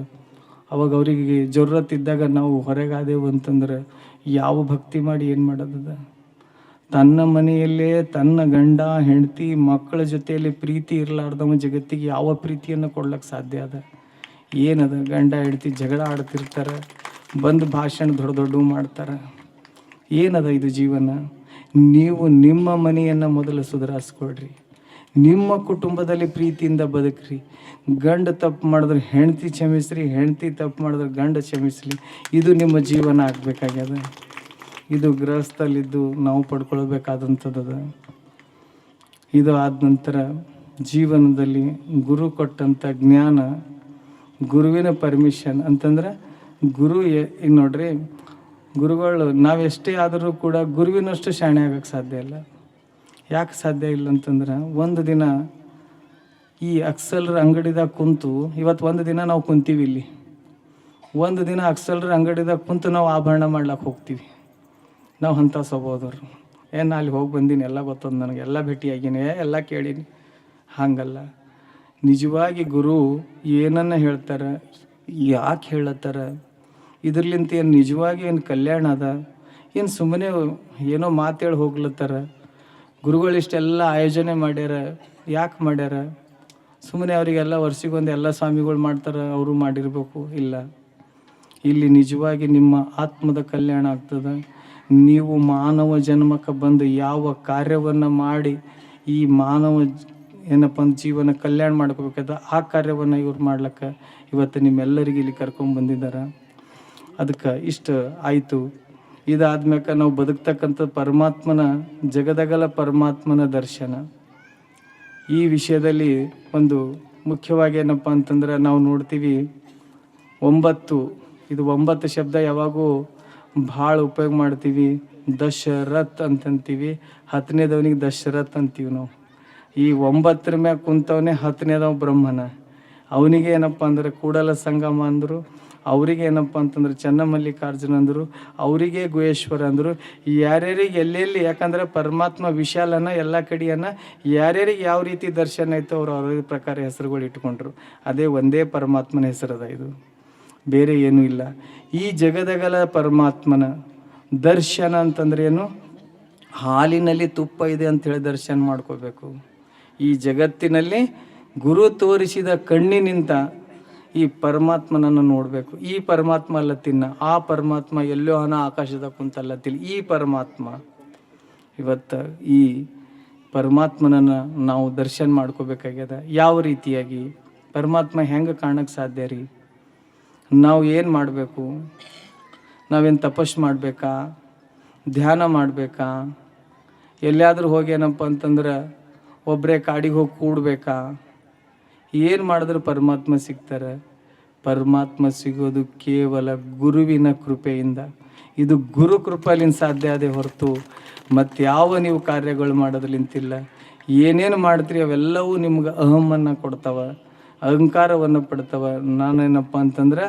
ಅವಾಗ ಅವರಿಗೆ ಜರುರತ್ ಇದ್ದಾಗ ನಾವು ಹೊರಗಾದೆವು ಅಂತಂದ್ರೆ ಯಾವ ಭಕ್ತಿ ಮಾಡಿ ಏನು ಮಾಡೋದದ. ತನ್ನ ಮನೆಯಲ್ಲೇ ತನ್ನ ಗಂಡ ಹೆಂಡತಿ ಮಕ್ಕಳ ಜೊತೆಯಲ್ಲಿ ಪ್ರೀತಿ ಇರಲಾರ್ದವ ಜಗತ್ತಿಗೆ ಯಾವ ಪ್ರೀತಿಯನ್ನು ಕೊಡ್ಲಿಕ್ಕೆ ಸಾಧ್ಯ ಅದ? ಏನದ? ಗಂಡ ಹೆಂಡತಿ ಜಗಳ ಆಡ್ತಿರ್ತಾರೆ, ಬಂದು ಭಾಷಣ ದೊಡ್ಡ ಮಾಡ್ತಾರೆ. ಏನದ ಇದು ಜೀವನ? ನೀವು ನಿಮ್ಮ ಮನೆಯನ್ನು ಮೊದಲು ಸುಧಾರಿಸ್ಕೊಳ್ರಿ. ನಿಮ್ಮ ಕುಟುಂಬದಲ್ಲಿ ಪ್ರೀತಿಯಿಂದ ಬದುಕ್ರಿ. ಗಂಡ ತಪ್ಪು ಮಾಡಿದ್ರೆ ಹೆಂಡತಿ ಕ್ಷಮಿಸ್ರಿ, ಹೆಂಡತಿ ತಪ್ಪು ಮಾಡಿದ್ರೆ ಗಂಡ ಕ್ಷಮಿಸ್ಲಿ. ಇದು ನಿಮ್ಮ ಜೀವನ ಆಗಬೇಕಾಗ್ಯದ. ಇದು ಗೃಹಸ್ಥಲ್ಲಿದ್ದು ನಾವು ಪಡ್ಕೊಳ್ಬೇಕಾದಂಥದ್ದು. ಇದು ಆದ ನಂತರ ಜೀವನದಲ್ಲಿ ಗುರು ಕೊಟ್ಟಂಥ ಜ್ಞಾನ, ಗುರುವಿನ ಪರ್ಮಿಷನ್ ಅಂತಂದ್ರೆ ಗುರು ಈಗ ನೋಡ್ರಿ, ಗುರುಗಳು ನಾವೆಷ್ಟೇ ಆದರೂ ಕೂಡ ಗುರುವಿನಷ್ಟು ಶಾಣೆ ಆಗೋಕ್ಕೆ ಸಾಧ್ಯ ಇಲ್ಲ. ಯಾಕೆ ಸಾಧ್ಯ ಇಲ್ಲ ಅಂತಂದ್ರೆ, ಒಂದು ದಿನ ಈ ಅಕ್ಸಲ್ರ ಅಂಗಡಿದಾಗ ಕುಂತು, ಇವತ್ತು ಒಂದು ದಿನ ನಾವು ಕುಂತೀವಿ ಇಲ್ಲಿ, ಒಂದು ದಿನ ಅಕ್ಸಲ್ರ ಅಂಗಡಿದಾಗ ಕುಂತು ನಾವು ಆಭರಣ ಮಾಡ್ಲಿಕ್ಕೆ ಹೋಗ್ತೀವಿ. ನಾವು ಅಂಥ ಸ್ವಭಾವದವ್ರು. ನಾ ಅಲ್ಲಿ ಹೋಗಿ ಬಂದೀನಿ, ಎಲ್ಲ ಗೊತ್ತದ ನನಗೆ, ಎಲ್ಲ ಭೇಟಿಯಾಗೀನಿ, ಎಲ್ಲ ಕೇಳೀನಿ. ಹಾಗಲ್ಲ. ನಿಜವಾಗಿ ಗುರು ಏನನ್ನ ಹೇಳ್ತಾರೆ, ಯಾಕೆ ಹೇಳತ್ತಾರ, ಇದ್ರಲಿಂತ ಏನು ನಿಜವಾಗಿ ಏನು ಕಲ್ಯಾಣ ಅದ, ಏನು ಸುಮ್ಮನೆ ಏನೋ ಮಾತೇಳಿ ಹೋಗ್ಲತ್ತಾರ? ಗುರುಗಳು ಇಷ್ಟೆಲ್ಲ ಆಯೋಜನೆ ಮಾಡ್ಯಾರ, ಯಾಕೆ ಮಾಡ್ಯಾರ? ಸುಮ್ಮನೆ ಅವರಿಗೆಲ್ಲ ವರ್ಷಿಗೊಂದು ಎಲ್ಲ ಸ್ವಾಮಿಗಳು ಮಾಡ್ತಾರೆ, ಅವರು ಮಾಡಿರ್ಬೇಕು? ಇಲ್ಲ. ಇಲ್ಲಿ ನಿಜವಾಗಿ ನಿಮ್ಮ ಆತ್ಮದ ಕಲ್ಯಾಣ ಆಗ್ತದೆ. ನೀವು ಮಾನವ ಜನ್ಮಕ್ಕೆ ಬಂದು ಯಾವ ಕಾರ್ಯವನ್ನು ಮಾಡಿ ಈ ಮಾನವ ಏನಪ್ಪ ಅಂತ ಜೀವನ ಕಲ್ಯಾಣ ಮಾಡ್ಕೋಬೇಕಾದ ಆ ಕಾರ್ಯವನ್ನು ಇವ್ರು ಮಾಡ್ಲಿಕ್ಕೆ ಇವತ್ತು ನಿಮ್ಮೆಲ್ಲರಿಗೆ ಇಲ್ಲಿ ಕರ್ಕೊಂಡ್ಬಂದಿದ್ದಾರೆ. ಅದಕ್ಕೆ ಇಷ್ಟ ಆಯಿತು. ಇದಾದ್ಮ್ಯಾಕ ನಾವು ಬದುಕ್ತಕ್ಕಂಥ ಪರಮಾತ್ಮನ, ಜಗದಗಲ ಪರಮಾತ್ಮನ ದರ್ಶನ. ಈ ವಿಷಯದಲ್ಲಿ ಒಂದು ಮುಖ್ಯವಾಗಿ ಏನಪ್ಪ ಅಂತಂದ್ರೆ ನಾವು ನೋಡ್ತೀವಿ 9, ಇದು 9 ಶಬ್ದ ಯಾವಾಗೂ ಭಾಳ ಉಪಯೋಗ ಮಾಡ್ತೀವಿ. ದಶರಥ್ ಅಂತಂತೀವಿ, 10ನೇದವನಿಗೆ ದಶರಥ್ ಅಂತೀವಿ ನಾವು. ಈ 9ರ ಮ್ಯಾಗ ಕುಂತವನೇ 10ನೇದವ ಬ್ರಹ್ಮನ. ಅವನಿಗೆ ಏನಪ್ಪ ಅಂದ್ರೆ ಕೂಡಲ ಸಂಗಮ ಅಂದರು, ಅವರಿಗೆ ಏನಪ್ಪ ಅಂತಂದ್ರೆ ಚನ್ನಮಲ್ಲಿಕಾರ್ಜುನ ಅಂದರು, ಅವರಿಗೆ ಗುಹೇಶ್ವರ ಅಂದರು. ಯಾರ್ಯಾರಿಗೆ ಎಲ್ಲೆಲ್ಲಿ, ಯಾಕಂದ್ರೆ ಪರಮಾತ್ಮ ವಿಶಾಲನ ಎಲ್ಲ ಕಡೆಯನ್ನ, ಯಾರ್ಯಾರಿಗೆ ಯಾವ ರೀತಿ ದರ್ಶನ ಆಯಿತು ಅವ್ರ ಪ್ರಕಾರ ಹೆಸರುಗಳು ಇಟ್ಕೊಂಡ್ರು. ಅದೇ ಒಂದೇ ಪರಮಾತ್ಮನ ಹೆಸರದ, ಇದು ಬೇರೆ ಏನೂ ಇಲ್ಲ. ಈ ಜಗದಗಲ ಪರಮಾತ್ಮನ ದರ್ಶನ ಅಂತಂದ್ರೆ ಏನು? ಹಾಲಿನಲ್ಲಿ ತುಪ್ಪ ಇದೆ ಅಂಥೇಳಿ ದರ್ಶನ ಮಾಡ್ಕೋಬೇಕು. ಈ ಜಗತ್ತಿನಲ್ಲಿ ಗುರು ತೋರಿಸಿದ ಕಣ್ಣಿನಿಂದ ಈ ಪರಮಾತ್ಮನನ್ನು ನೋಡಬೇಕು. ಈ ಪರಮಾತ್ಮ ಅಲ್ಲತ್ತಿನ್ನ, ಆ ಪರಮಾತ್ಮ ಎಲ್ಲೋ ಆಕಾಶದ ಕುಂತಲ್ಲತ್ತಿಲ್ಲ. ಈ ಪರಮಾತ್ಮ ಇವತ್ತು ಈ ಪರಮಾತ್ಮನನ್ನು ನಾವು ದರ್ಶನ ಮಾಡ್ಕೋಬೇಕಾಗ್ಯದ. ಯಾವ ರೀತಿಯಾಗಿ ಪರಮಾತ್ಮ ಹೆಂಗೆ ಕಾಣಕ್ಕೆ ಸಾಧ್ಯ ರೀ? ನಾವು ಏನು ಮಾಡಬೇಕು? ನಾವೇನು ತಪಸ್ಸು ಮಾಡಬೇಕಾ? ಧ್ಯಾನ ಮಾಡಬೇಕಾ? ಎಲ್ಲಿಯಾದರೂ ಹೋಗಿ ಏನಪ್ಪ ಅಂತಂದ್ರೆ ಒಬ್ಬರೇ ಕಾಡಿಗೆ ಹೋಗಿ ಕೂಡಬೇಕಾ? ಏನು ಮಾಡಿದ್ರೆ ಪರಮಾತ್ಮ ಸಿಗ್ತಾರೆ? ಪರಮಾತ್ಮ ಸಿಗೋದು ಕೇವಲ ಗುರುವಿನ ಕೃಪೆಯಿಂದ. ಇದು ಗುರು ಕೃಪೆಯಿಂದ ಸಾಧ್ಯ ಅದೇ ಹೊರತು ಮತ್ಯಾವ ನೀವು ಕಾರ್ಯಗಳು ಮಾಡೋದ್ಲಿಂತಿಲ್ಲ. ಏನೇನು ಮಾಡ್ತೀರಿ ಅವೆಲ್ಲವೂ ನಿಮ್ಗೆ ಅಹಮನ್ನು ಕೊಡ್ತಾವ, ಅಹಂಕಾರವನ್ನು ಪಡ್ತಾವ. ನಾನೇನಪ್ಪ ಅಂತಂದ್ರೆ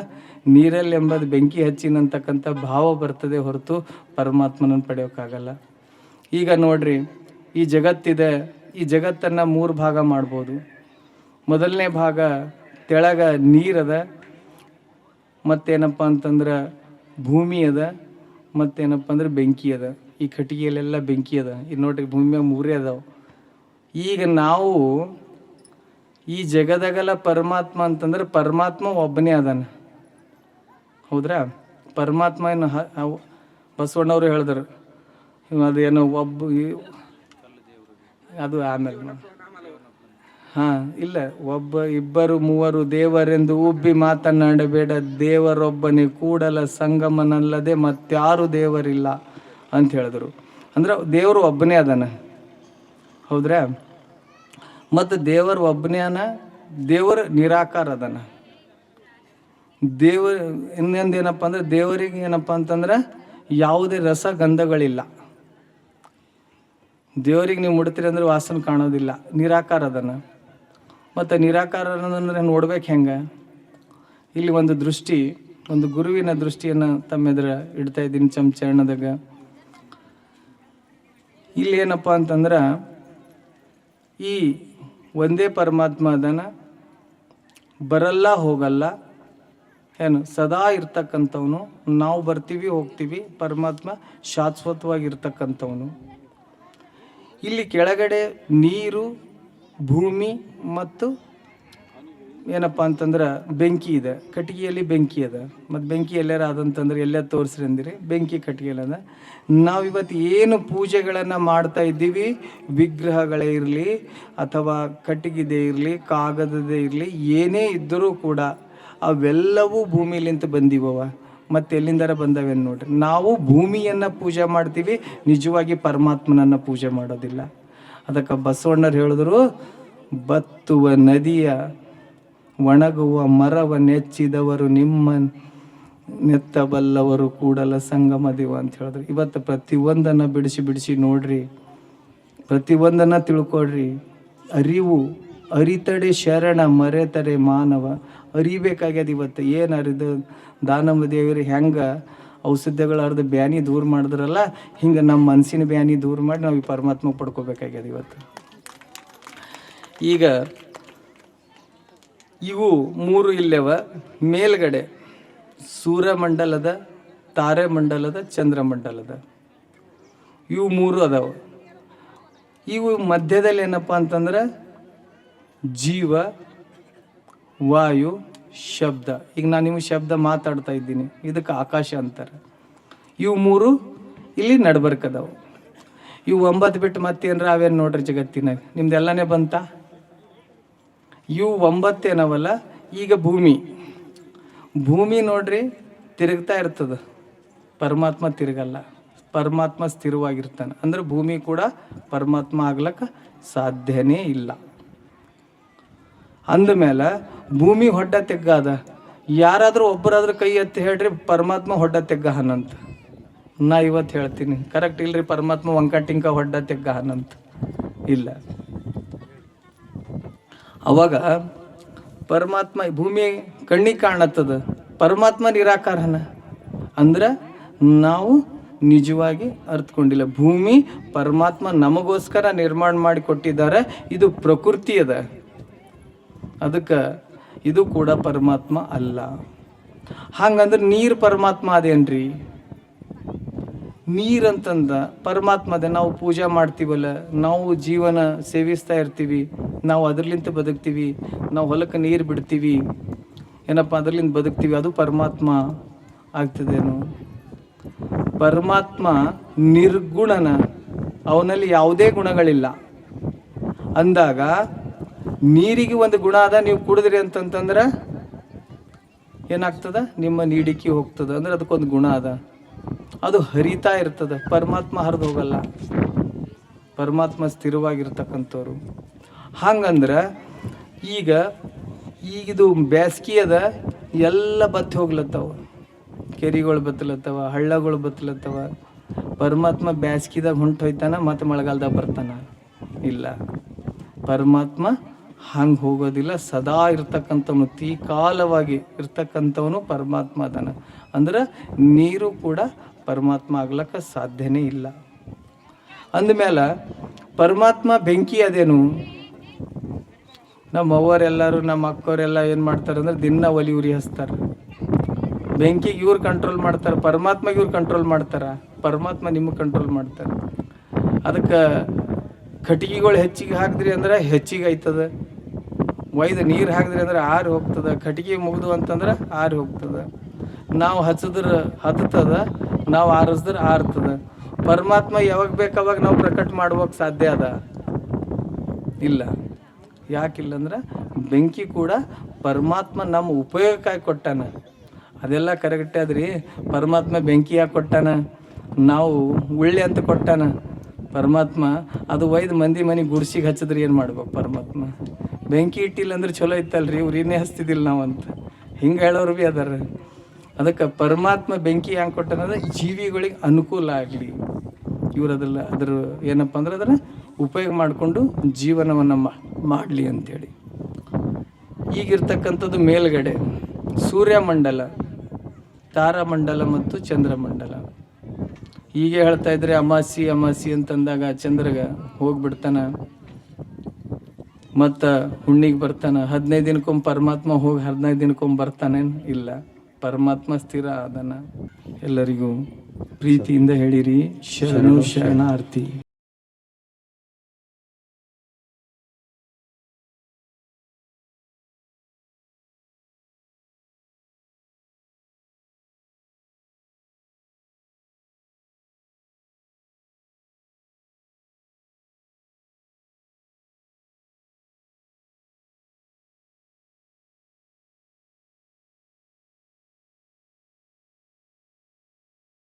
ನೀರಲ್ಲಿ ಎಂಬುದು ಬೆಂಕಿ ಹಚ್ಚಿನಂತಕ್ಕಂಥ ಭಾವ ಬರ್ತದೆ ಹೊರತು ಪರಮಾತ್ಮನನ್ನು ಪಡೆಯೋಕ್ಕಾಗಲ್ಲ. ಈಗ ನೋಡ್ರಿ, ಈ ಜಗತ್ತಿದೆ, ಈ ಜಗತ್ತನ್ನು 3 ಭಾಗ ಮಾಡ್ಬೋದು. ಮೊದಲನೇ ಭಾಗ ತೆಳಗ ನೀರದ, ಮತ್ತೇನಪ್ಪ ಅಂತಂದ್ರೆ ಭೂಮಿ ಅದ, ಮತ್ತೇನಪ್ಪ ಅಂದ್ರೆ ಬೆಂಕಿ ಅದ. ಈ ಕಟ್ಟಿಗೆಯಲ್ಲೆಲ್ಲ ಬೆಂಕಿ ಅದ. ಇದು ನೋಡ್ರಿ, ಭೂಮಿಯಾಗ 3 ಅದಾವ. ಈಗ ನಾವು ಈ ಜಗದಗಲ ಪರಮಾತ್ಮ ಅಂತಂದ್ರೆ ಪರಮಾತ್ಮ ಒಬ್ಬನೇ ಅದಾನ, ಹೌದ್ರಾ? ಪರಮಾತ್ಮ ಏನು ಬಸವಣ್ಣವರು ಹೇಳಿದ್ರು, ಅದೇನೋ ಅದು ಆಮೇಲೆ ಇಲ್ಲ, ಒಬ್ಬ ಇಬ್ಬರು ಮೂವರು ದೇವರೆಂದು ಉಬ್ಬಿ ಮಾತನಾಡಬೇಡ, ದೇವರೊಬ್ಬನೇ ಕೂಡಲ ಸಂಗಮನಲ್ಲದೆ ಮತ್ತಾರು ದೇವರಿಲ್ಲ ಅಂತ ಹೇಳಿದ್ರು. ಅಂದ್ರೆ ದೇವರು ಒಬ್ಬನೇ ಅದಾನ, ಹೌದ್ರಾ? ಮತ್ತು ದೇವರು ಒಬ್ಬನೇ ಅನ, ದೇವರು ನಿರಾಕಾರ ಅದಾನ. ದೇವ ಇನ್ನೊಂದು ಏನಪ್ಪ ಅಂದ್ರೆ ದೇವರಿಗೆ ಏನಪ್ಪ ಅಂತಂದ್ರೆ ಯಾವುದೇ ರಸ ಗಂಧಗಳಿಲ್ಲ. ದೇವರಿಗೆ ನೀವು ಮುಡ್ತೀರಿ ಅಂದ್ರೆ ವಾಸನೆ ಕಾಣೋದಿಲ್ಲ, ನಿರಾಕಾರ ಅದನ್ನು. ಮತ್ತು ನಿರಾಕಾರ ಅನ್ನೋದಂದ್ರೆ ನೋಡ್ಬೇಕು ಹೆಂಗೆ? ಇಲ್ಲಿ ಒಂದು ದೃಷ್ಟಿ, ಒಂದು ಗುರುವಿನ ದೃಷ್ಟಿಯನ್ನು ತಮ್ಮೆದುರು ಇಡ್ತಾ ಇದ್ದೀನಿ ಚರಣದಾಗ. ಇಲ್ಲಿ ಏನಪ್ಪ ಅಂತಂದ್ರೆ ಈ ಒಂದೇ ಪರಮಾತ್ಮ ಅದನ್ನ, ಬರಲ್ಲ ಹೋಗಲ್ಲ, ಏನು ಸದಾ ಇರ್ತಕ್ಕಂಥವನು. ನಾವು ಬರ್ತೀವಿ ಹೋಗ್ತೀವಿ, ಪರಮಾತ್ಮ ಶಾಶ್ವತವಾಗಿರ್ತಕ್ಕಂಥವನು. ಇಲ್ಲಿ ಕೆಳಗಡೆ ನೀರು, ಭೂಮಿ ಮತ್ತು ಏನಪ್ಪ ಅಂತಂದ್ರೆ ಬೆಂಕಿ ಇದೆ. ಕಟ್ಟಿಗೆಯಲ್ಲಿ ಬೆಂಕಿ ಅದ. ಮತ್ತು ಬೆಂಕಿ ಎಲ್ಲಾರ ಅದಂತಂದ್ರೆ ಎಲ್ಲ ತೋರಿಸ್ರಿ ಅಂದಿರಿ. ಬೆಂಕಿ ಕಟ್ಟಿಗೆಲ್ಲ ಅದ. ನಾವಿವತ್ತು ಏನು ಪೂಜೆಗಳನ್ನು ಮಾಡ್ತಾ ಇದ್ದೀವಿ, ವಿಗ್ರಹಗಳೇ ಇರಲಿ ಅಥವಾ ಕಟ್ಟಿಗೆದೇ ಇರಲಿ, ಕಾಗದದೇ ಇರಲಿ, ಏನೇ ಇದ್ದರೂ ಕೂಡ ಅವೆಲ್ಲವೂ ಭೂಮಿಲಿಂತ ಬಂದಿವವ. ಮತ್ತು ಎಲ್ಲಿಂದರ ಬಂದವೇನು ನೋಡ್ರಿ. ನಾವು ಭೂಮಿಯನ್ನು ಪೂಜೆ ಮಾಡ್ತೀವಿ, ನಿಜವಾಗಿ ಪರಮಾತ್ಮನನ್ನು ಪೂಜೆ ಮಾಡೋದಿಲ್ಲ. ಅದಕ್ಕೆ ಬಸವಣ್ಣರು ಹೇಳಿದ್ರು, ಬತ್ತುವ ನದಿಯ ಒಣಗುವ ಮರವ ನೆಚ್ಚಿದವರು ನಿಮ್ಮ ನೆತ್ತಬಲ್ಲವರು ಕೂಡಲ ಸಂಗಮ ದೇವ ಅಂತ ಹೇಳಿದ್ರು. ಇವತ್ತು ಪ್ರತಿಯೊಂದನ್ನು ಬಿಡಿಸಿ ನೋಡ್ರಿ, ಪ್ರತಿಯೊಂದನ್ನು ತಿಳ್ಕೊಡ್ರಿ. ಅರಿವು ಅರಿತಡೆ ಶರಣ ಮರೆತಡೆ ಮಾನವ. ಅರಿಬೇಕಾಗ್ಯದ. ಇವತ್ತು ಏನು ಅರಿದು ದಾನಮ್ಮ ದೇವರು ಹೆಂಗೆ ಔಷಧಿಗಳು ಅರ್ಧ ಬ್ಯಾನಿ ದೂರ ಮಾಡಿದ್ರಲ್ಲ, ಹಿಂಗೆ ನಮ್ಮ ಮನಸ್ಸಿನ ಬ್ಯಾನಿ ದೂರ ಮಾಡಿ ನಾವು ಈ ಪರಮಾತ್ಮ ಪಡ್ಕೋಬೇಕಾಗ್ಯದ ಇವತ್ತು. ಈಗ ಇವು 3 ಇಲ್ಲವ. ಮೇಲ್ಗಡೆ ಸೂರ್ಯಮಂಡಲದ, ತಾರೆಮಂಡಲದ, ಚಂದ್ರಮಂಡಲದ, ಇವು 3 ಅದಾವ. ಇವು ಮಧ್ಯದಲ್ಲಿ ಏನಪ್ಪ ಅಂತಂದ್ರೆ ಜೀವ, ವಾಯು, ಶಬ್ದ. ಈಗ ನಾನು ನಿಮಗೆ ಶಬ್ದ ಮಾತಾಡ್ತಾ ಇದ್ದೀನಿ, ಇದಕ್ಕೆ ಆಕಾಶ ಅಂತಾರೆ. ಇವು 3 ಇಲ್ಲಿ ನಡ್ಬರ್ಕದವು. ಇವು 9 ಬಿಟ್ಟು ಮತ್ತೇನ್ರ ಅವೇನು ನೋಡ್ರಿ ಜಗತ್ತಿನಾಗ. ನಿಮ್ದೆಲ್ಲನೇ ಬಂತ. ಇವು 9 ಏನವಲ್ಲ. ಈಗ ಭೂಮಿ ನೋಡ್ರಿ ತಿರುಗ್ತಾ ಇರ್ತದೆ, ಪರಮಾತ್ಮ ತಿರುಗಲ್ಲ. ಪರಮಾತ್ಮ ಸ್ಥಿರವಾಗಿರ್ತಾನೆ. ಅಂದ್ರೆ ಭೂಮಿ ಕೂಡ ಪರಮಾತ್ಮ ಆಗ್ಲಕ್ಕ ಸಾಧ್ಯನೇ ಇಲ್ಲ. ಅಂದಮೇಲೆ ಭೂಮಿ ಹೊಡ್ಡ ತೆಗ್ಗಾದ. ಯಾರಾದರೂ ಒಬ್ಬರಾದ್ರೂ ಕೈ ಎತ್ತಿ ಹೇಳ್ರಿ, ಪರಮಾತ್ಮ ಹೊಡ್ಡ ತೆಗ್ಗಹನಂತ. ನಾ ಇವತ್ತು ಹೇಳ್ತೀನಿ, ಕರೆಕ್ಟ್ ಇಲ್ರಿ? ಪರಮಾತ್ಮ ವಂಕಟಿಂಕ ಹೊಡ್ಡ ತೆಗ್ಗಹನಂತ ಇಲ್ಲ. ಅವಾಗ ಪರಮಾತ್ಮ ಭೂಮಿ ಕಣ್ಣಿಗೆ ಕಾಣತ್ತದ, ಪರಮಾತ್ಮ ನಿರಾಕಾರನ. ಅಂದ್ರೆ ನಾವು ನಿಜವಾಗಿ ಅರ್ಥಕೊಂಡಿಲ್ಲ. ಭೂಮಿ ಪರಮಾತ್ಮ ನಮಗೋಸ್ಕರ ನಿರ್ಮಾಣ ಮಾಡಿ ಕೊಟ್ಟಿದ್ದಾರೆ. ಇದು ಪ್ರಕೃತಿ ಅದ. ಅದಕ್ಕೆ ಇದು ಕೂಡ ಪರಮಾತ್ಮ ಅಲ್ಲ. ಹಂಗಂದ್ರೆ ನೀರು ಪರಮಾತ್ಮ ಅದೇನ್ರಿ? ನೀರಂತಂದ ಪರಮಾತ್ಮ ಅದೇ. ನಾವು ಪೂಜೆ ಮಾಡ್ತೀವಲ್ಲ, ನಾವು ಜೀವನ ಸೇವಿಸ್ತಾ ಇರ್ತೀವಿ, ನಾವು ಅದರ್ಲಿಂತ ಬದುಕ್ತೀವಿ. ನಾವು ಹೊಲಕ್ಕೆ ನೀರು ಬಿಡ್ತೀವಿ, ಏನಪ್ಪ ಅದರ್ಲಿಂದ ಬದುಕ್ತೀವಿ. ಅದು ಪರಮಾತ್ಮ ಆಗ್ತದೇನು? ಪರಮಾತ್ಮ ನಿರ್ಗುಣನ, ಅವನಲ್ಲಿ ಯಾವುದೇ ಗುಣಗಳಿಲ್ಲ ಅಂದಾಗ ನೀರಿಗೆ ಒಂದು ಗುಣ ಅದ. ನೀವು ಕುಡಿದ್ರಿ ಅಂತಂತಂದ್ರೆ ಏನಾಗ್ತದ? ನಿಮ್ಮ ನೀಡಿಕೆ ಹೋಗ್ತದೆ. ಅಂದ್ರೆ ಅದಕ್ಕೊಂದು ಗುಣ ಅದ, ಅದು ಹರಿತಾ ಇರ್ತದೆ. ಪರಮಾತ್ಮ ಹರಿದು ಹೋಗಲ್ಲ. ಪರಮಾತ್ಮ ಸ್ಥಿರವಾಗಿರ್ತಕ್ಕಂಥವ್ರು. ಹಂಗಂದ್ರೆ ಈಗಿದು ಬೇಸ್ಗೆ ಅದ, ಎಲ್ಲ ಬತ್ತಿ ಹೋಗ್ಲತ್ತವ. ಕೆರಿಗಳು ಬತ್ತಲತ್ತವ, ಹಳ್ಳಗಳು ಬತ್ತಲತ್ತವ. ಪರಮಾತ್ಮ ಬೇಸ್ಗಿದಾಗ ಹೊಂಟು ಹೋಯ್ತಾನ, ಮತ್ತು ಮಳೆಗಾಲದಾಗ ಬರ್ತಾನ? ಇಲ್ಲ. ಪರಮಾತ್ಮ ಹಂಗೆ ಹೋಗೋದಿಲ್ಲ. ಸದಾ ಇರ್ತಕ್ಕಂಥವನು, ತೀಕಾಲವಾಗಿ ಇರ್ತಕ್ಕಂಥವನು ಪರಮಾತ್ಮ ಅದನ. ಅಂದ್ರೆ ನೀರು ಕೂಡ ಪರಮಾತ್ಮ ಆಗ್ಲಕ್ಕ ಸಾಧ್ಯನೇ ಇಲ್ಲ. ಅಂದಮೇಲೆ ಪರಮಾತ್ಮ ಬೆಂಕಿ ಅದೇನು? ನಮ್ಮ ಅವ್ವರೆಲ್ಲರೂ, ನಮ್ಮ ಅಕ್ಕವರೆಲ್ಲ ಏನು ಮಾಡ್ತಾರೆ ಅಂದ್ರೆ ದಿನ ಒಲಿ ಉರಿ ಹಚ್ತಾರೆ. ಬೆಂಕಿಗೆ ಇವ್ರು ಕಂಟ್ರೋಲ್ ಮಾಡ್ತಾರೆ, ಪರಮಾತ್ಮಗೆ ಇವ್ರು ಕಂಟ್ರೋಲ್ ಮಾಡ್ತಾರೆ. ಪರಮಾತ್ಮ ನಿಮಗೆ ಕಂಟ್ರೋಲ್ ಮಾಡ್ತಾರೆ. ಅದಕ್ಕೆ ಕಟ್ಟಿಗೆಗಳು ಹೆಚ್ಚಿಗೆ ಹಾಕಿದ್ರಿ ಅಂದ್ರೆ ಹೆಚ್ಚಿಗೆ ಆಯ್ತದ. ಒಯ್ದು ನೀರು ಹಾಕಿದ್ರಿ ಅಂದ್ರೆ ಆರಿ ಹೋಗ್ತದೆ. ಕಟ್ಟಿಗೆ ಮುಗಿದು ಅಂತಂದ್ರೆ ಆರಿ ಹೋಗ್ತದೆ. ನಾವು ಹಚ್ಚಿದ್ರೆ ಹತ್ತದ, ನಾವು ಆರಿಸಿದ್ರೆ ಆರ್ತದ. ಪರಮಾತ್ಮ ಯಾವಾಗ ಬೇಕಾವಾಗ ನಾವು ಪ್ರಕಟ ಮಾಡುವಕ್ಕೆ ಸಾಧ್ಯ ಅದ? ಇಲ್ಲ. ಯಾಕಿಲ್ಲ ಅಂದ್ರೆ ಬೆಂಕಿ ಕೂಡ ಪರಮಾತ್ಮ ನಮ್ಮ ಉಪಯೋಗಕ್ಕಾಗಿ ಕೊಟ್ಟಾನ. ಅದೆಲ್ಲ ಕರೆಕ್ಟೇ ಅದ್ರಿ. ಪರಮಾತ್ಮ ಬೆಂಕಿ ಯಾಕೆ ಕೊಟ್ಟಾನ? ನಾವು ಉಳ್ಳಿ ಅಂತ ಕೊಟ್ಟಾನ ಪರಮಾತ್ಮ. ಅದು ಒಯ್ದು ಮಂದಿ ಮನೆ ಗುಡ್ಸಿಗೆ ಹಚ್ಚಿದ್ರೆ ಏನು ಮಾಡ್ಬೇಕು ಪರಮಾತ್ಮ? ಬೆಂಕಿ ಇಟ್ಟಿಲ್ಲ ಅಂದ್ರೆ ಚಲೋ ಇತ್ತಲ್ರಿ, ಉರಿನೇ ಹಚ್ತಿದ್ದಿಲ್ಲ ನಾವಂತ. ಹಿಂಗೆ ಹೇಳೋರು ಭೀ ಅದಾರ. ಅದಕ್ಕೆ ಪರಮಾತ್ಮ ಬೆಂಕಿ ಹೆಂಗೆ ಕೊಟ್ಟನಂದ್ರೆ ಜೀವಿಗಳಿಗೆ ಅನುಕೂಲ ಆಗಲಿ, ಇವ್ರು ಅದ್ರ ಏನಪ್ಪ ಅಂದ್ರೆ ಅದನ್ನು ಉಪಯೋಗ ಮಾಡಿಕೊಂಡು ಜೀವನವನ್ನು ಮಾಡಲಿ ಅಂಥೇಳಿ. ಈಗಿರ್ತಕ್ಕಂಥದ್ದು ಮೇಲ್ಗಡೆ ಸೂರ್ಯಮಂಡಲ, ತಾರಾಮಂಡಲ ಮತ್ತು ಚಂದ್ರಮಂಡಲ. ಹೀಗೆ ಹೇಳ್ತಾ ಇದ್ರೆ ಅಮಾಸಿ ಅಂತಂದಾಗ ಚಂದ್ರಗ ಹೋಗ್ಬಿಡ್ತಾನ, ಮತ್ತು ಹುಣ್ಣಿಗೆ ಬರ್ತಾನೆ. 15 ದಿನಕ್ಕೊಮ್ಮೆ ಪರಮಾತ್ಮ ಹೋಗಿ 15 ದಿನಕ್ಕೊಮ್ಮೆ ಬರ್ತಾನೇನು? ಇಲ್ಲ. ಪರಮಾತ್ಮ ಸ್ಥಿರ ಅದನ್ನು ಎಲ್ಲರಿಗೂ ಪ್ರೀತಿಯಿಂದ ಹೇಳಿರಿ. ಶರಣು ಶರಣಾರ್ಥಿ.